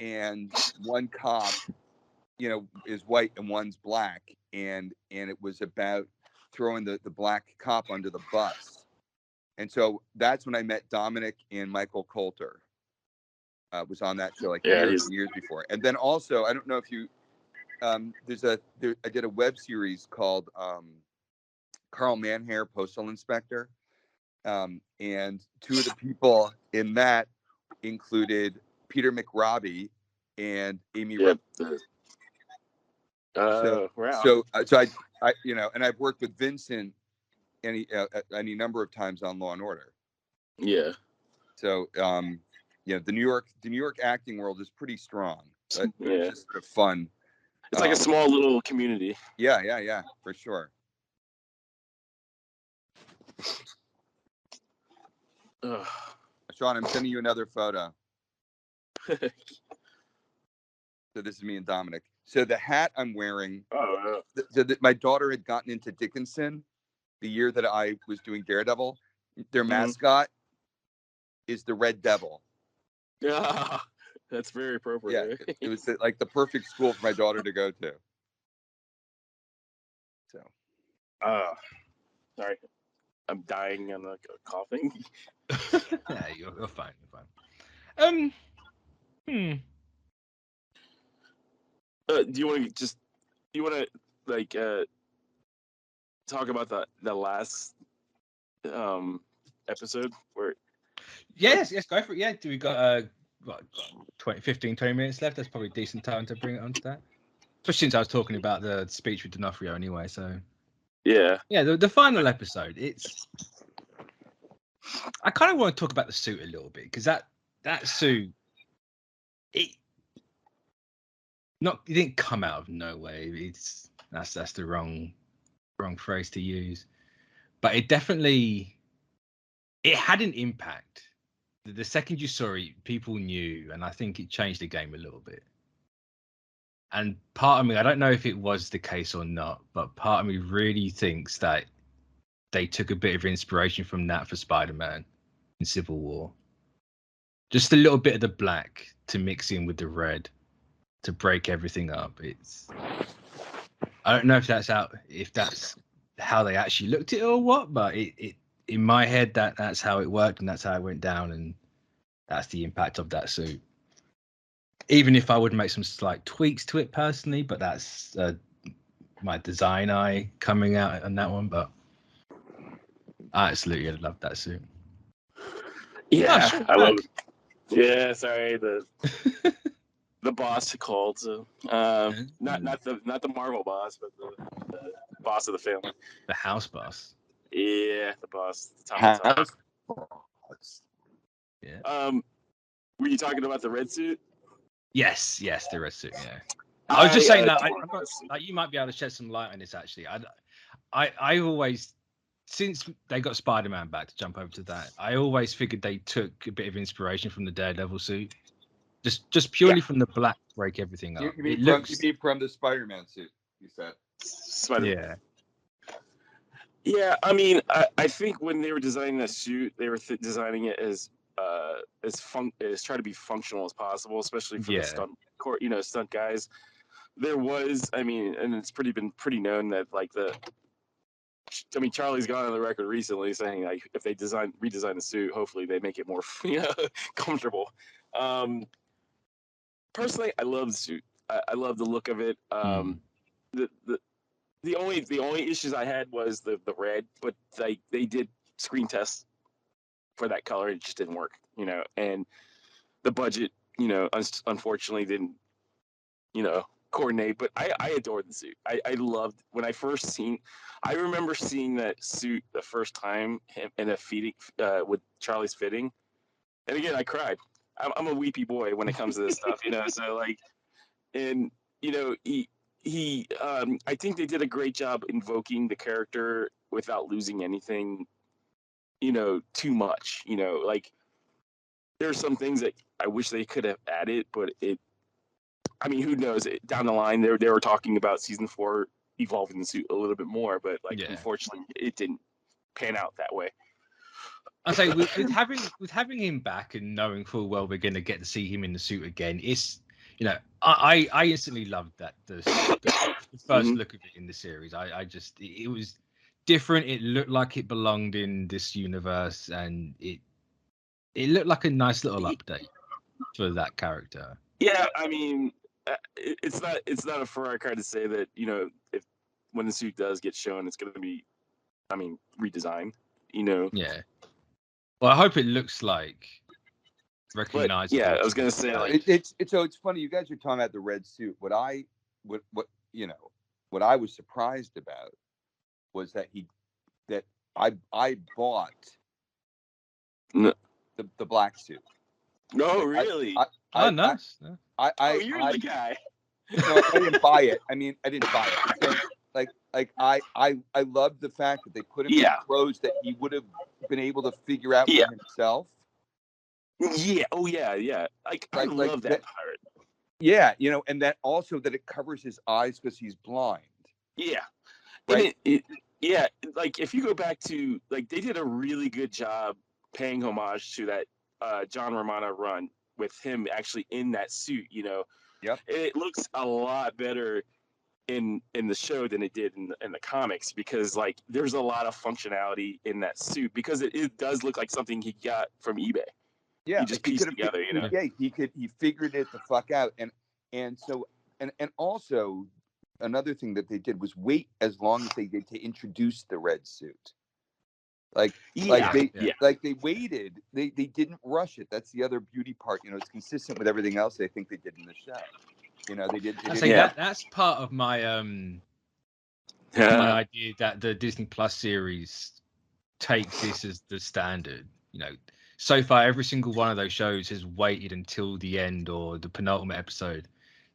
and one cop, is white and one's black, and it was about throwing the black cop under the bus. And so that's when I met Dominic and Michael Coulter. Was on that show years before. And then also, I don't know if you, I did a web series called Carl Manhair, Postal Inspector. And two of the people in that included Peter McRobbie and Amy. Wow. So I and I've worked with Vincent any number of times on Law and Order. Yeah. So the New York acting world is pretty strong. But it's just sort of fun. It's like a small little community. Yeah, for sure. Sean, I'm sending you another photo. So this is me and Dominic. So the hat I'm wearing. Oh, my daughter had gotten into Dickinson the year that I was doing Daredevil. Their mascot is the Red Devil. Yeah, that's very appropriate. Yeah, it was like the perfect school for my daughter to go to. So. Sorry, I'm dying. I'm like coughing. Yeah, you're fine. You're fine. Do you want to talk about the last episode where? Yes, go for it. Yeah, do we got 20 minutes left? That's probably a decent time to bring it onto that. Especially since I was talking about the speech with D'Onofrio anyway. So yeah, the final episode. I kind of want to talk about the suit a little bit because that suit, it didn't come out of nowhere. That's the wrong phrase to use, but it definitely had an impact. The second you saw it, people knew, and I think it changed the game a little bit. And part of me, I don't know if it was the case or not, but part of me really thinks that they took a bit of inspiration from that for Spider-Man in Civil War. Just a little bit of the black to mix in with the red to break everything up. I don't know if that's how they actually looked at it or what, but it in my head that's how it worked and that's how it went down, and that's the impact of that suit. Even if I would make some slight tweaks to it personally, but that's my design eye coming out on that one. But I absolutely love that suit. Yeah, I love it. Yeah, sorry, the boss called. So not the Marvel boss, but the boss of the family. The house boss. Yeah, the boss. House boss. Yeah. Were you talking about the red suit? Yes, the red suit. Yeah. I was just saying that you might be able to shed some light on this. Actually, I always, since they got Spider-Man back, to jump over to that, I always figured they took a bit of inspiration from the Daredevil suit, just purely from the black to break everything up. You mean from the Spider-Man suit? You said. Spider-Man. Yeah. I mean, I think when they were designing that suit, they were designing it as try to be functional as possible, especially for the stunt guys. There was, I mean, and it's been pretty known that Charlie's gone on the record recently saying like if they redesign the suit, hopefully they make it more comfortable. Personally, I love the suit. I love the look of it. The only issues I had was the red, but they did screen tests for that color. It just didn't work, and the budget, unfortunately didn't, coordinate. But I adored the suit. I loved when I first I remember seeing that suit the first time in a fitting with Charlie's fitting, and again I cried. I'm a weepy boy when it comes to this stuff, So like, and he I think they did a great job invoking the character without losing anything, too much. Like there are some things that I wish they could have added, but who knows? Down the line, they were talking about season 4 evolving the suit a little bit more, but unfortunately, it didn't pan out that way. I say with having him back and knowing full well we're going to get to see him in the suit again, it's I instantly loved that the first look of it in the series. I just it was different. It looked like it belonged in this universe, and it looked like a nice little update for that character. Yeah, I mean, it's not a Ferrari car to say that if when the suit does get shown, it's going to be, I mean, redesigned. Yeah. Well, I hope it looks like recognizable. Yeah, I was gonna say like it's funny. You guys are talking about the red suit. What I was surprised about was that I bought No. the black suit. No, really? Nice. You're the guy. No, I didn't buy it. I mean, I didn't buy it. I love the fact that they put him in clothes that he would have been able to figure out for himself. Yeah. Oh yeah. I love that part. Yeah, and that also that it covers his eyes because he's blind. Yeah. Right. And like if you go back to like they did a really good job paying homage to that John Romano run with him actually in that suit. Yep. It looks a lot better in the show than it did in the comics because like there's a lot of functionality in that suit because it does look like something he got from eBay. Yeah, he just pieced together, Yeah, he figured it the fuck out, and so also another thing that they did was wait as long as they did to introduce the red suit. They waited. They didn't rush it. That's the other beauty part. It's consistent with everything else they think they did in the show. They did. That's part of my my idea that the Disney Plus series takes this as the standard. So far, every single one of those shows has waited until the end or the penultimate episode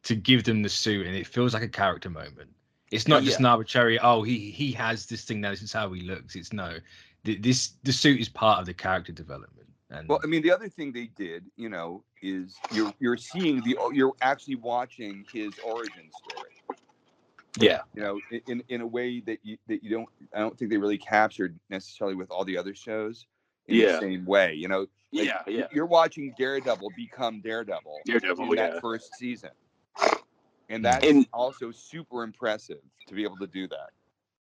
to give them the suit, and it feels like a character moment. It's not just an arbitrary, he has this thing now, this is how he looks. It's the suit is part of the character development. And well, I mean, the other thing they did, is you're actually watching his origin story. Yeah. In a way that I don't think they really captured necessarily with all the other shows. In the same way, you're watching Daredevil become Daredevil in that first season, and that's also super impressive to be able to do that.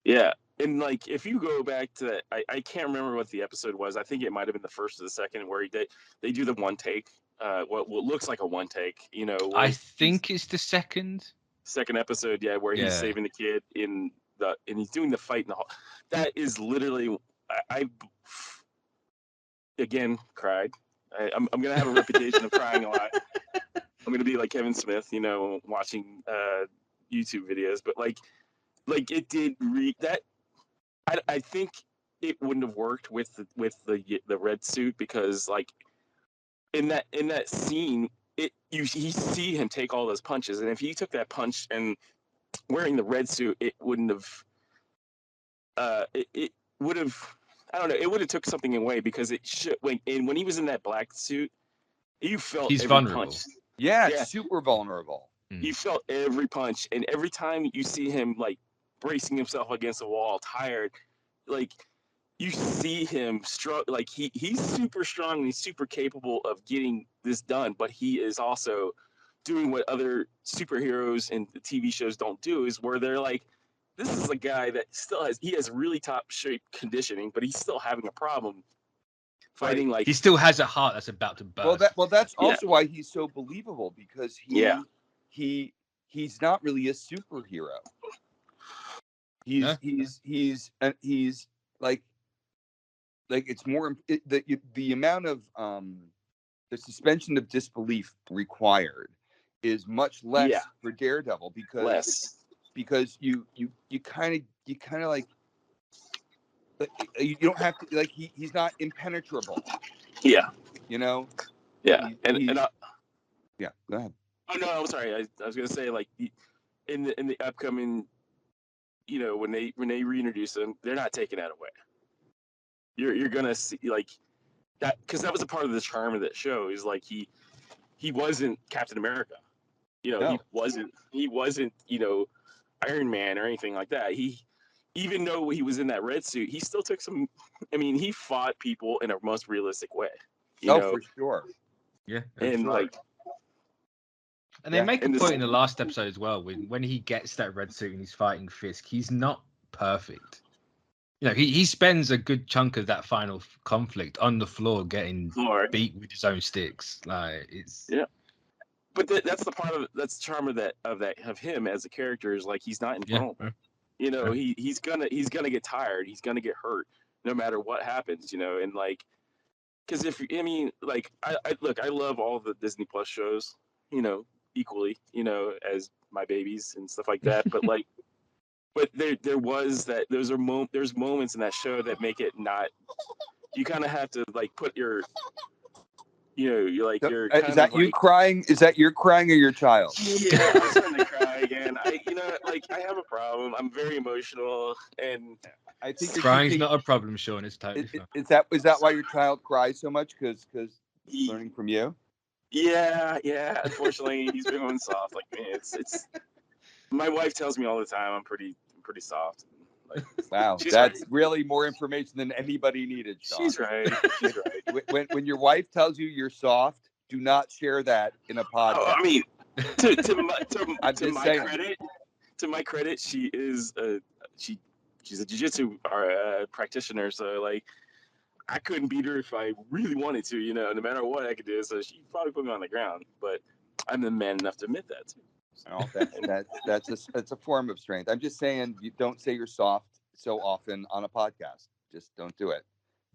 Yeah, and like if you go back to that, I can't remember what the episode was. I think it might have been the first or the second where they do the one take, what looks like a one take. I think it's the second episode, where he's saving the kid and he's doing the fight in the hall. That is literally I again cried. I'm gonna have a reputation of crying a lot. I'm gonna be like Kevin Smith, watching YouTube videos. But like it did that. I think it wouldn't have worked with the red suit because like in that scene, you see him take all those punches, and if he took that punch and wearing the red suit, it wouldn't have. It would have. I don't know. It would have took something away because it should. When he was in that black suit, you felt he's every vulnerable. punch. Yeah, super vulnerable. You felt every punch, and every time you see him like bracing himself against the wall, tired, like you see him strong. Like he's super strong and he's super capable of getting this done, but he is also doing what other superheroes and TV shows don't do, is where they're like, this is a guy that still has really top shape conditioning, but he's still having a problem fighting. Like he still has a heart that's about to burst. Well, that's also why he's so believable because he's not really a superhero. He's like it's more the amount of the suspension of disbelief required is much less for Daredevil because you kind of like you don't have to like he's not impenetrable. Yeah. Yeah. Go ahead. Oh no, I'm sorry. I was gonna say like in the upcoming, when they reintroduce them, they're not taking that away. You're gonna see like that because that was a part of the charm of that show. Is like he wasn't Captain America. He wasn't Iron Man or anything like that. He even though he was in that red suit, he still took some. I mean, he fought people in a most realistic way. You know, for sure. Yeah. and sure. like, And they Yeah, make a and this- point in the last episode as well when he gets that red suit and he's fighting Fisk, he's not perfect. You know, he spends a good chunk of that final conflict on the floor getting Lord. beat with his own sticks. Like it's Yeah. But that's the part of that's the charm of him as a character is like he's not invulnerable. You know, he's gonna get tired. He's gonna get hurt no matter what happens. You know, and like, because I love all the Disney Plus shows. You know, equally. You know, as my babies and stuff like that. But like, but there's moments in that show that make it not. You kind of have to like put your. You know, you're like you're. Is that you crying? Is that you're crying or your child? Yeah, I'm starting to cry again. I have a problem. I'm very emotional, and I think crying's not a problem, Sean. It's totally fine. Is that why your child cries so much? Because learning from you. Yeah. Unfortunately, he's been going soft like me. It's. My wife tells me all the time I'm pretty soft. Like, wow, that's really more information than anybody needed, Sean. She's right. When your wife tells you you're soft, do not share that in a podcast. Oh, I mean, to my credit, she is she's a jiu-jitsu practitioner. So like, I couldn't beat her if I really wanted to. You know, no matter what I could do. So she probably put me on the ground, but I'm the man enough to admit that too. Oh, that's a form of strength. I'm just saying, you don't say you're soft so often on a podcast. Just don't do it.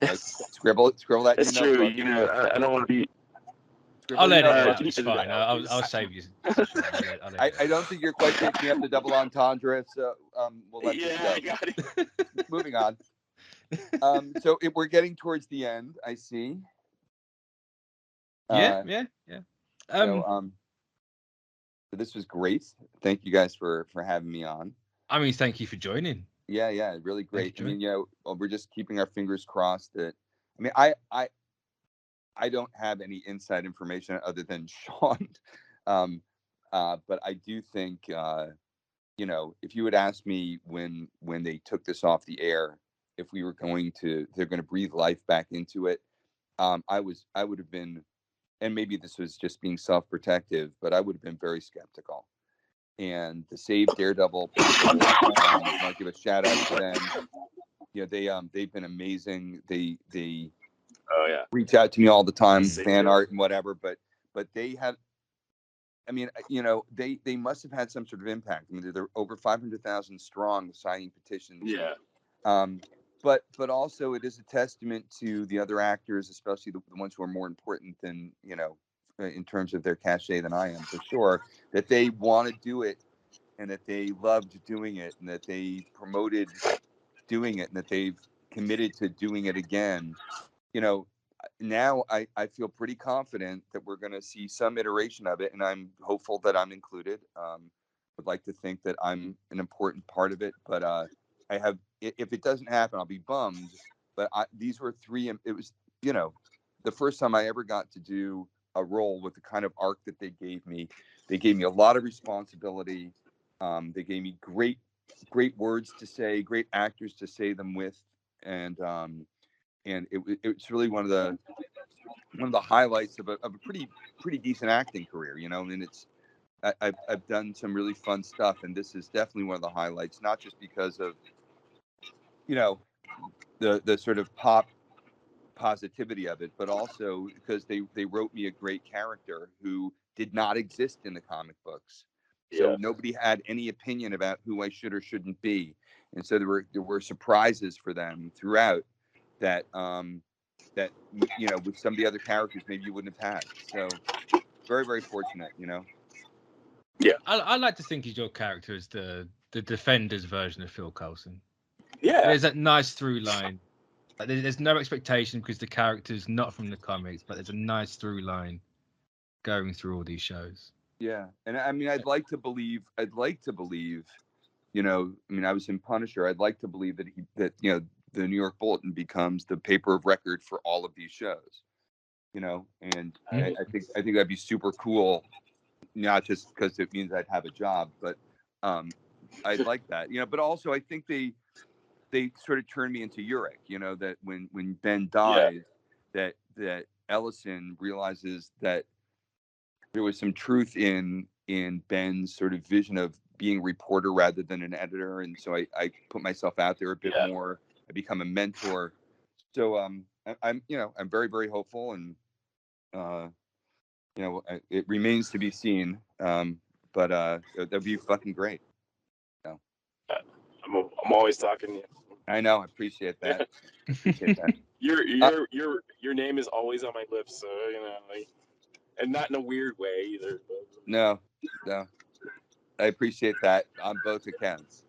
Like, scribble that. That's true. You know, I don't want to be. I'll let it out. It's fine. I'll save you. I don't think you're quite picking up the double entendre, so we'll let this go. I got it. Moving on. So we're getting towards the end. I see. Yeah. So this was great. Thank you guys for having me on. I mean, thank you for joining. Yeah, really great. I mean, we're just keeping our fingers crossed that. I mean, I don't have any inside information other than Sean, but I do think if you had asked me when they took this off the air, if we were they're going to breathe life back into it, I would have been. And maybe this was just being self-protective, but I would have been very skeptical. And the Save Daredevil people, I want to give a shout out to them. You know, they've been amazing. They reach out to me all the time, fan art and whatever. But they have, I mean, they must have had some sort of impact. I mean, they're over 500,000 strong, signing petitions. Yeah. But also it is a testament to the other actors, especially the ones who are more important than, in terms of their cachet than I am, for sure, that they want to do it and that they loved doing it and that they promoted doing it and that they've committed to doing it again. Now I feel pretty confident that we're going to see some iteration of it, and I'm hopeful that I'm included. Would like to think that I'm an important part of it, but if it doesn't happen, I'll be bummed. But these were three. It was, the first time I ever got to do a role with the kind of arc that they gave me. They gave me a lot of responsibility. They gave me great words to say, great actors to say them with, and it's really one of the highlights of a pretty decent acting career. I mean, I've done some really fun stuff, and this is definitely one of the highlights. Not just because of the sort of pop positivity of it, but also because they wrote me a great character who did not exist in the comic books. So nobody had any opinion about who I should or shouldn't be, and so there were surprises for them throughout that with some of the other characters maybe you wouldn't have had. So very, very fortunate. Yeah, I like to think of your character as the Defenders version of Phil Coulson. Yeah, there's that nice through line. Like, there's no expectation because the character's not from the comics, but there's a nice through line going through all these shows. Yeah, and I mean, I'd like to believe. I mean, I was in Punisher. I'd like to believe that the New York Bulletin becomes the paper of record for all of these shows. And I think that'd be super cool. Not just because it means I'd have a job, but I'd like that. But also I think they sort of turned me into Urich. You know, that when Ben dies, that Ellison realizes that there was some truth in Ben's sort of vision of being a reporter rather than an editor, and so I put myself out there a bit more. I become a mentor. So I'm very, very hopeful, and it remains to be seen. But that'd be fucking great. So. I'm always talking to you. I know. I appreciate that. Appreciate that. Your name is always on my lips, so and not in a weird way either. But. No. I appreciate that on both accounts.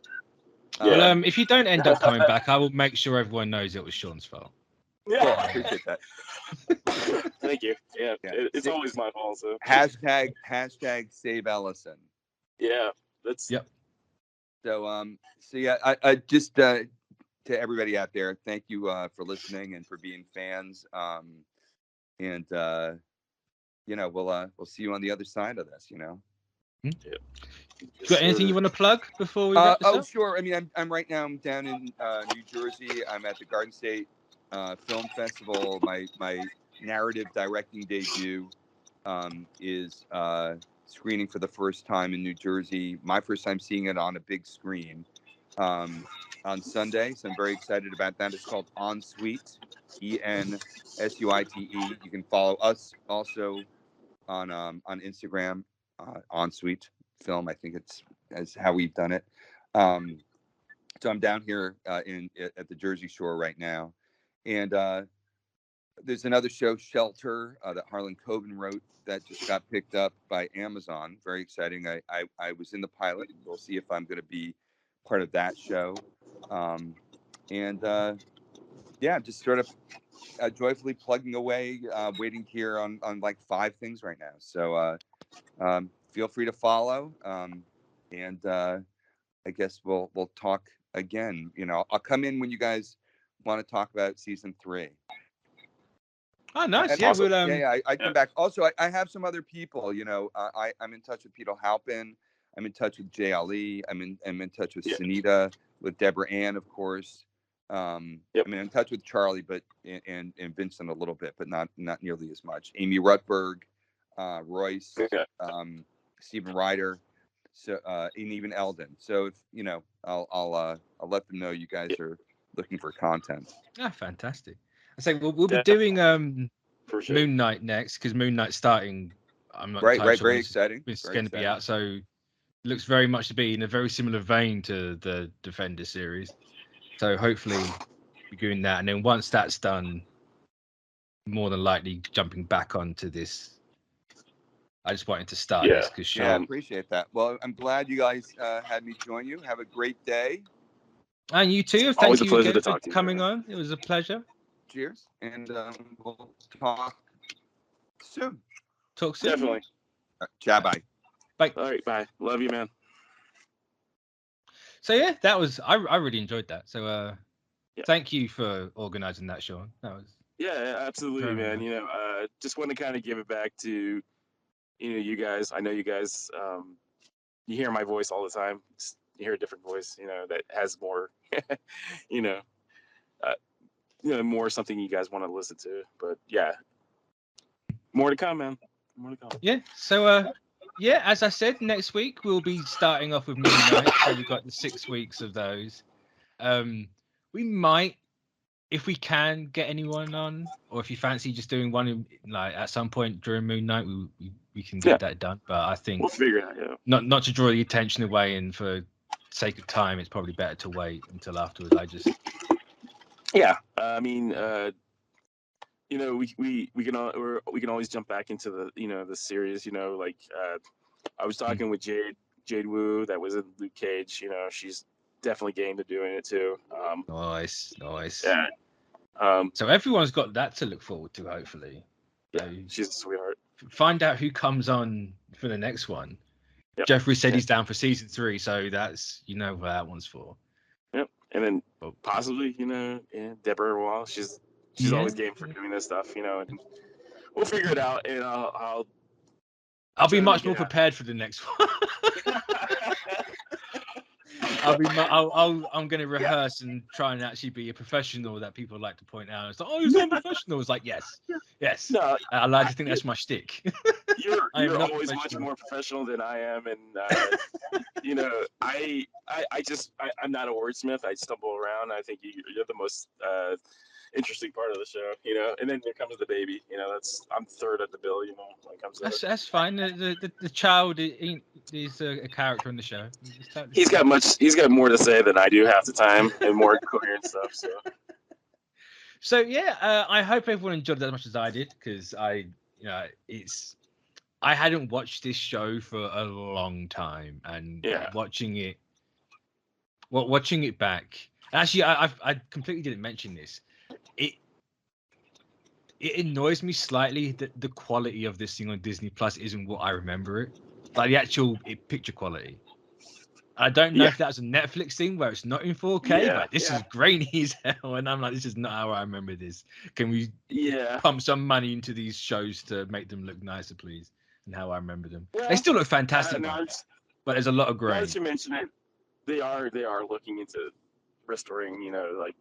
Well, if you don't end up coming back, I will make sure everyone knows it was Sean's fault. Yeah, cool, I appreciate that. Thank you. Yeah, it's always my fault. So. Hashtag save Ellison. Yeah, that's. Yep. So I just to everybody out there, thank you for listening and for being fans. And we'll see you on the other side of this. Yeah. Got anything you want to plug before we wrap this up? Sure. I mean, I'm right now. I'm down in New Jersey. I'm at the Garden State Film Festival. My narrative directing debut is screening for the first time in New Jersey. My first time seeing it on a big screen on Sunday. So I'm very excited about that. It's called Ensuite, ENSUITE. You can follow us also on Instagram, Ensuite Film. I think that's how we've done it. So I'm down here at the Jersey Shore right now, and there's another show, Shelter, that Harlan Coben wrote that just got picked up by Amazon. Very exciting. I was in the pilot. We'll see if I'm going to be part of that show. Just sort of joyfully plugging away, waiting here on like 5 things right now. So feel free to follow, and I guess we'll talk again. I'll come in when you guys want to talk about season 3. Oh, nice. And Yeah, also, we'll I come back. Also, I have some other people. I'm in touch with Peter Halpin. I'm in touch with Jay Ali. I'm in touch with Sunita, with Deborah Ann, of course. I'm in touch with Charlie, but and Vincent a little bit, but not nearly as much. Amy Rutberg, Royce, Stephen Ryder, so and even Eldon. So if I'll let them know you guys are looking for content. Ah, fantastic. I say we'll be doing for sure. Moon Knight next, because Moon Knight's starting. I'm not right. Sure Very exciting. It's going to be out, so looks very much to be in a very similar vein to the Defender series. So hopefully we're doing that, and then once that's done, more than likely jumping back onto this. I just wanted to start this because I appreciate that. Well, I'm glad you guys had me join you. Have a great day. And you too. Thank you again for coming on. It was a pleasure. Cheers, and we'll talk soon. Talk soon. Definitely. Ciao, bye. Bye. All right, bye. Love you, man. So yeah, that was I really enjoyed that. So thank you for organizing that, Sean. That was absolutely, man. Nice. Just want to kind of give it back to you guys. I know you guys. You hear my voice all the time. You hear a different voice, that has more, more something you guys want to listen to. But yeah, more to come, man. More to come. Yeah. So as I said, next week we'll be starting off with Moon Knight. So we've got the 6 weeks of those. We might, if we can, get anyone on, or if you fancy just doing one at some point during Moon Knight, we can get that done. But I think we'll figure it out. Yeah. Not to draw the attention away, and for sake of time, it's probably better to wait until afterwards. I mean, we can always jump back into the the series. I was talking with Jade Wu, that was in Luke Cage. She's definitely game to doing it too. Nice. Yeah. So everyone's got that to look forward to, hopefully. Yeah, So she's a sweetheart. Find out who comes on for the next one. Yep. Geoffrey said he's down for season 3, so that's what that one's for. Yep. And then possibly, Deborah Wall. She's always game for doing this stuff, and we'll figure it out, and I'll be much more prepared for the next one. I'm going to rehearse and try and actually be a professional that people like to point out. It's like, oh, you're so professional. It's like, yes. No, I like to think that's my shtick. You're always much more professional than I am, and you know, I'm not a wordsmith. I stumble around. I think you're the most interesting part of the show, you know. And then there comes the baby. You know, I'm third at the bill. You know, when it comes to that's fine. The child is a character in the show. He's got more to say than I do half the time, and more coherent stuff. So yeah, I hope everyone enjoyed it as much as I did, because I hadn't watched this show for a long time, and watching it back. Actually, I completely didn't mention this. It annoys me slightly that the quality of this thing on Disney Plus isn't what I remember it, like the actual picture quality. I don't know if that's a Netflix thing where it's not in 4K, but this is grainy as hell, and I'm like, this is not how I remember this. Can we pump some money into these shows to make them look nicer, please? And how I remember them. Well, they still look fantastic, but there's a lot of grain. Now that you mention it, they are looking into restoring, you know, like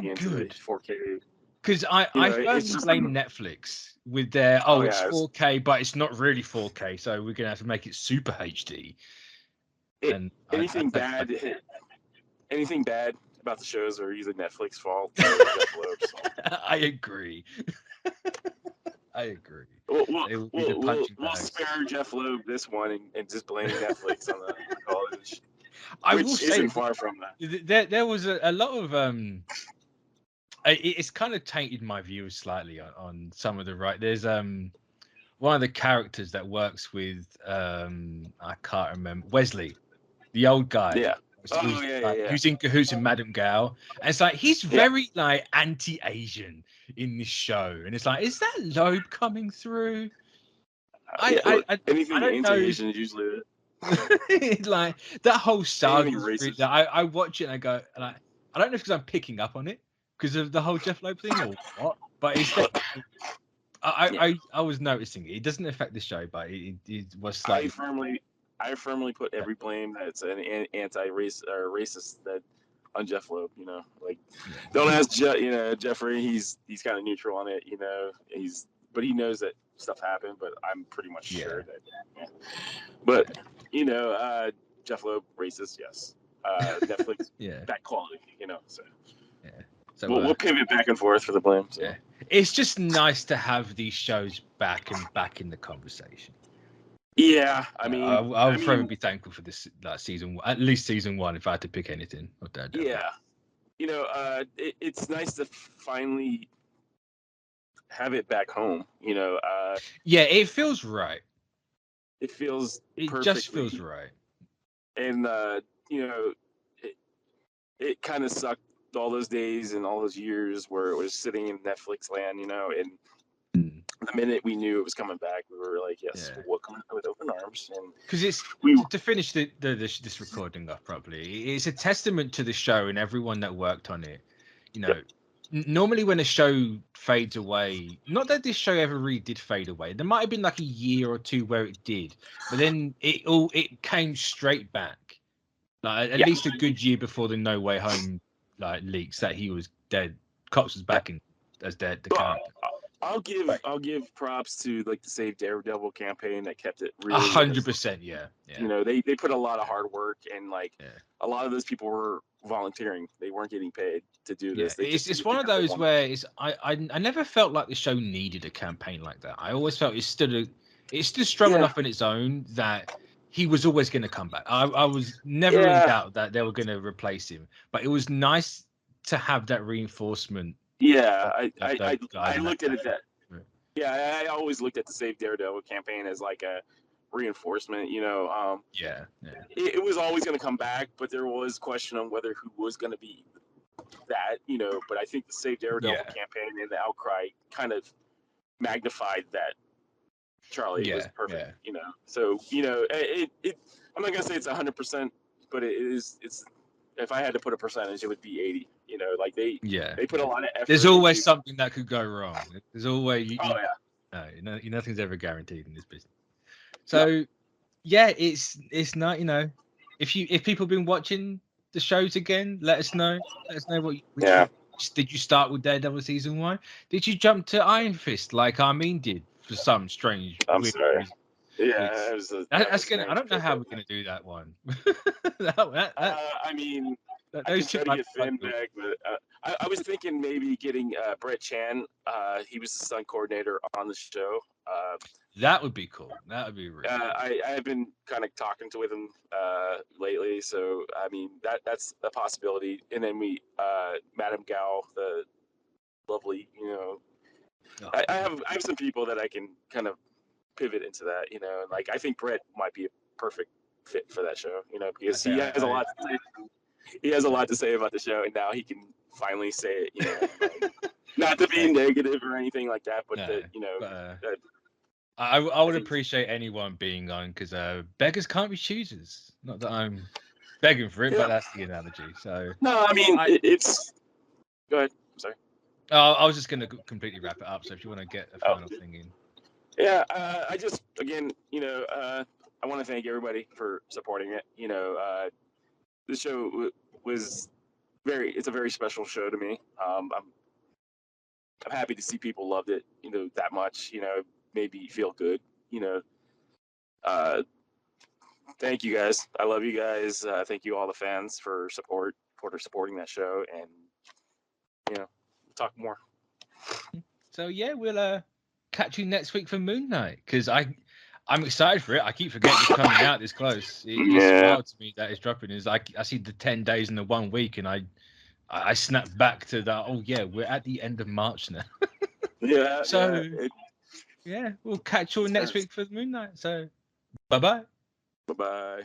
into the 4K. Because I first blame Netflix with their it's 4K, but it's not really 4K, so we're gonna have to make it super HD. Anything bad about the shows are usually Netflix fault. I agree. We'll spare Jeff Loeb this one and just blame Netflix on the college. I will say, isn't far from that. There was a lot of it's kind of tainted my views slightly on some of the There's one of the characters that works with I can't remember, Wesley, the old guy. Yeah. Who's in cahoots with Madame Gao. And it's like he's very like anti-Asian in this show, and it's like, is that Loeb coming through? Anything anti-Asian is usually like that whole saga. I watch it and I go, and I don't know if because I'm picking up on it because of the whole Jeff Loeb thing or what, but it's I was noticing it. It doesn't affect the show, but it was slightly. I firmly put every blame that's an anti-race or racist that on Jeff Loeb. You know, like don't ask Geoffrey. He's kind of neutral on it. You know, but he knows that stuff happened. But I'm pretty much sure that. Yeah. But you know, Jeff Loeb racist, yes. Netflix, that quality. You know, so. Yeah. So we'll pivot back and forth for the blame. So. Yeah. It's just nice to have these shows back in the conversation. Yeah, I mean, I'll forever be thankful for this season, at least season one, if I had to pick anything. Yeah, you know, it's nice to finally have it back home. You know, it feels right. It just feels right. And you know, it kind of sucked all those days and all those years where it was sitting in Netflix land. You know, and the minute we knew it was coming back, we were like, "Yes, we'll welcome it with open arms." And because to finish this recording off properly, it's a testament to the show and everyone that worked on it. You know, normally when a show fades away, not that this show ever really did fade away. There might have been like a year or two where it did, but then it came straight back. Like at least a good year before the No Way Home leaks that he was dead. Cops was back as dead. The character. I'll give props to like the Save Daredevil campaign that kept it really 100%. Yeah. You know, they put a lot of hard work, and a lot of those people were volunteering. They weren't getting paid to do this. It's one of those where I never felt like the show needed a campaign like that. I always felt it stood strong enough on its own that he was always going to come back. I was never in doubt that they were going to replace him, but it was nice to have that reinforcement. Yeah, I looked at it that. Yeah, I always looked at the Save Daredevil campaign as like a reinforcement. You know, it was always going to come back, but there was question on whether who was going to be that. You know, but I think the Save Daredevil campaign and the outcry kind of magnified that. Charlie was perfect. You know, so you know, I'm not gonna say it's 100%, but it's. If I had to put a percentage, it would be 80. You know, like they put a lot of effort. There's always something that could go wrong. There's always nothing's ever guaranteed in this business. So it's not, you know, if people have been watching the shows again, let us know. Let us know Yeah. Did you start with Daredevil Season 1? Did you jump to Iron Fist like Armin did for some strange I'm weird sorry. reason? Yeah, It's- that was a, That's gonna. I don't know how we're gonna do that one. I mean, I those can two try to get might Finn be- back, but I was thinking maybe getting Brett Chan. He was the stunt coordinator on the show. That would be cool. That would be really. Cool. I have been kind of talking with him lately, so I mean that's a possibility. And then Madame Gao, the lovely, I have some people that I can kind of pivot into that, and like I think Brett might be a perfect fit for that show, because he has a lot to say. He has a lot to say about the show, and now he can finally say it, like, not to be negative or anything like that, but I would appreciate anyone being on, because beggars can't be choosers. Not that I'm begging for it, but that's the analogy. So no, I mean it's. Go ahead. I'm sorry. I was just going to completely wrap it up. So if you want to get a final thing in. Yeah, I just again, I want to thank everybody for supporting it. The show was it's a very special show to me. I'm happy to see people loved it, that much. Made me feel good. Thank you guys. I love you guys. Thank you all the fans for supporting that show, and we'll talk more. So yeah, we'll catch you next week for Moon Knight, because I'm excited for it. I keep forgetting it's coming out this close. It's wild to me that it's dropping. It's like I see the 10 days in the 1 week, and I snap back to that. Oh yeah, we're at the end of March now. Yeah. So yeah, we'll catch you all next week for Moon Knight. So bye bye. Bye bye.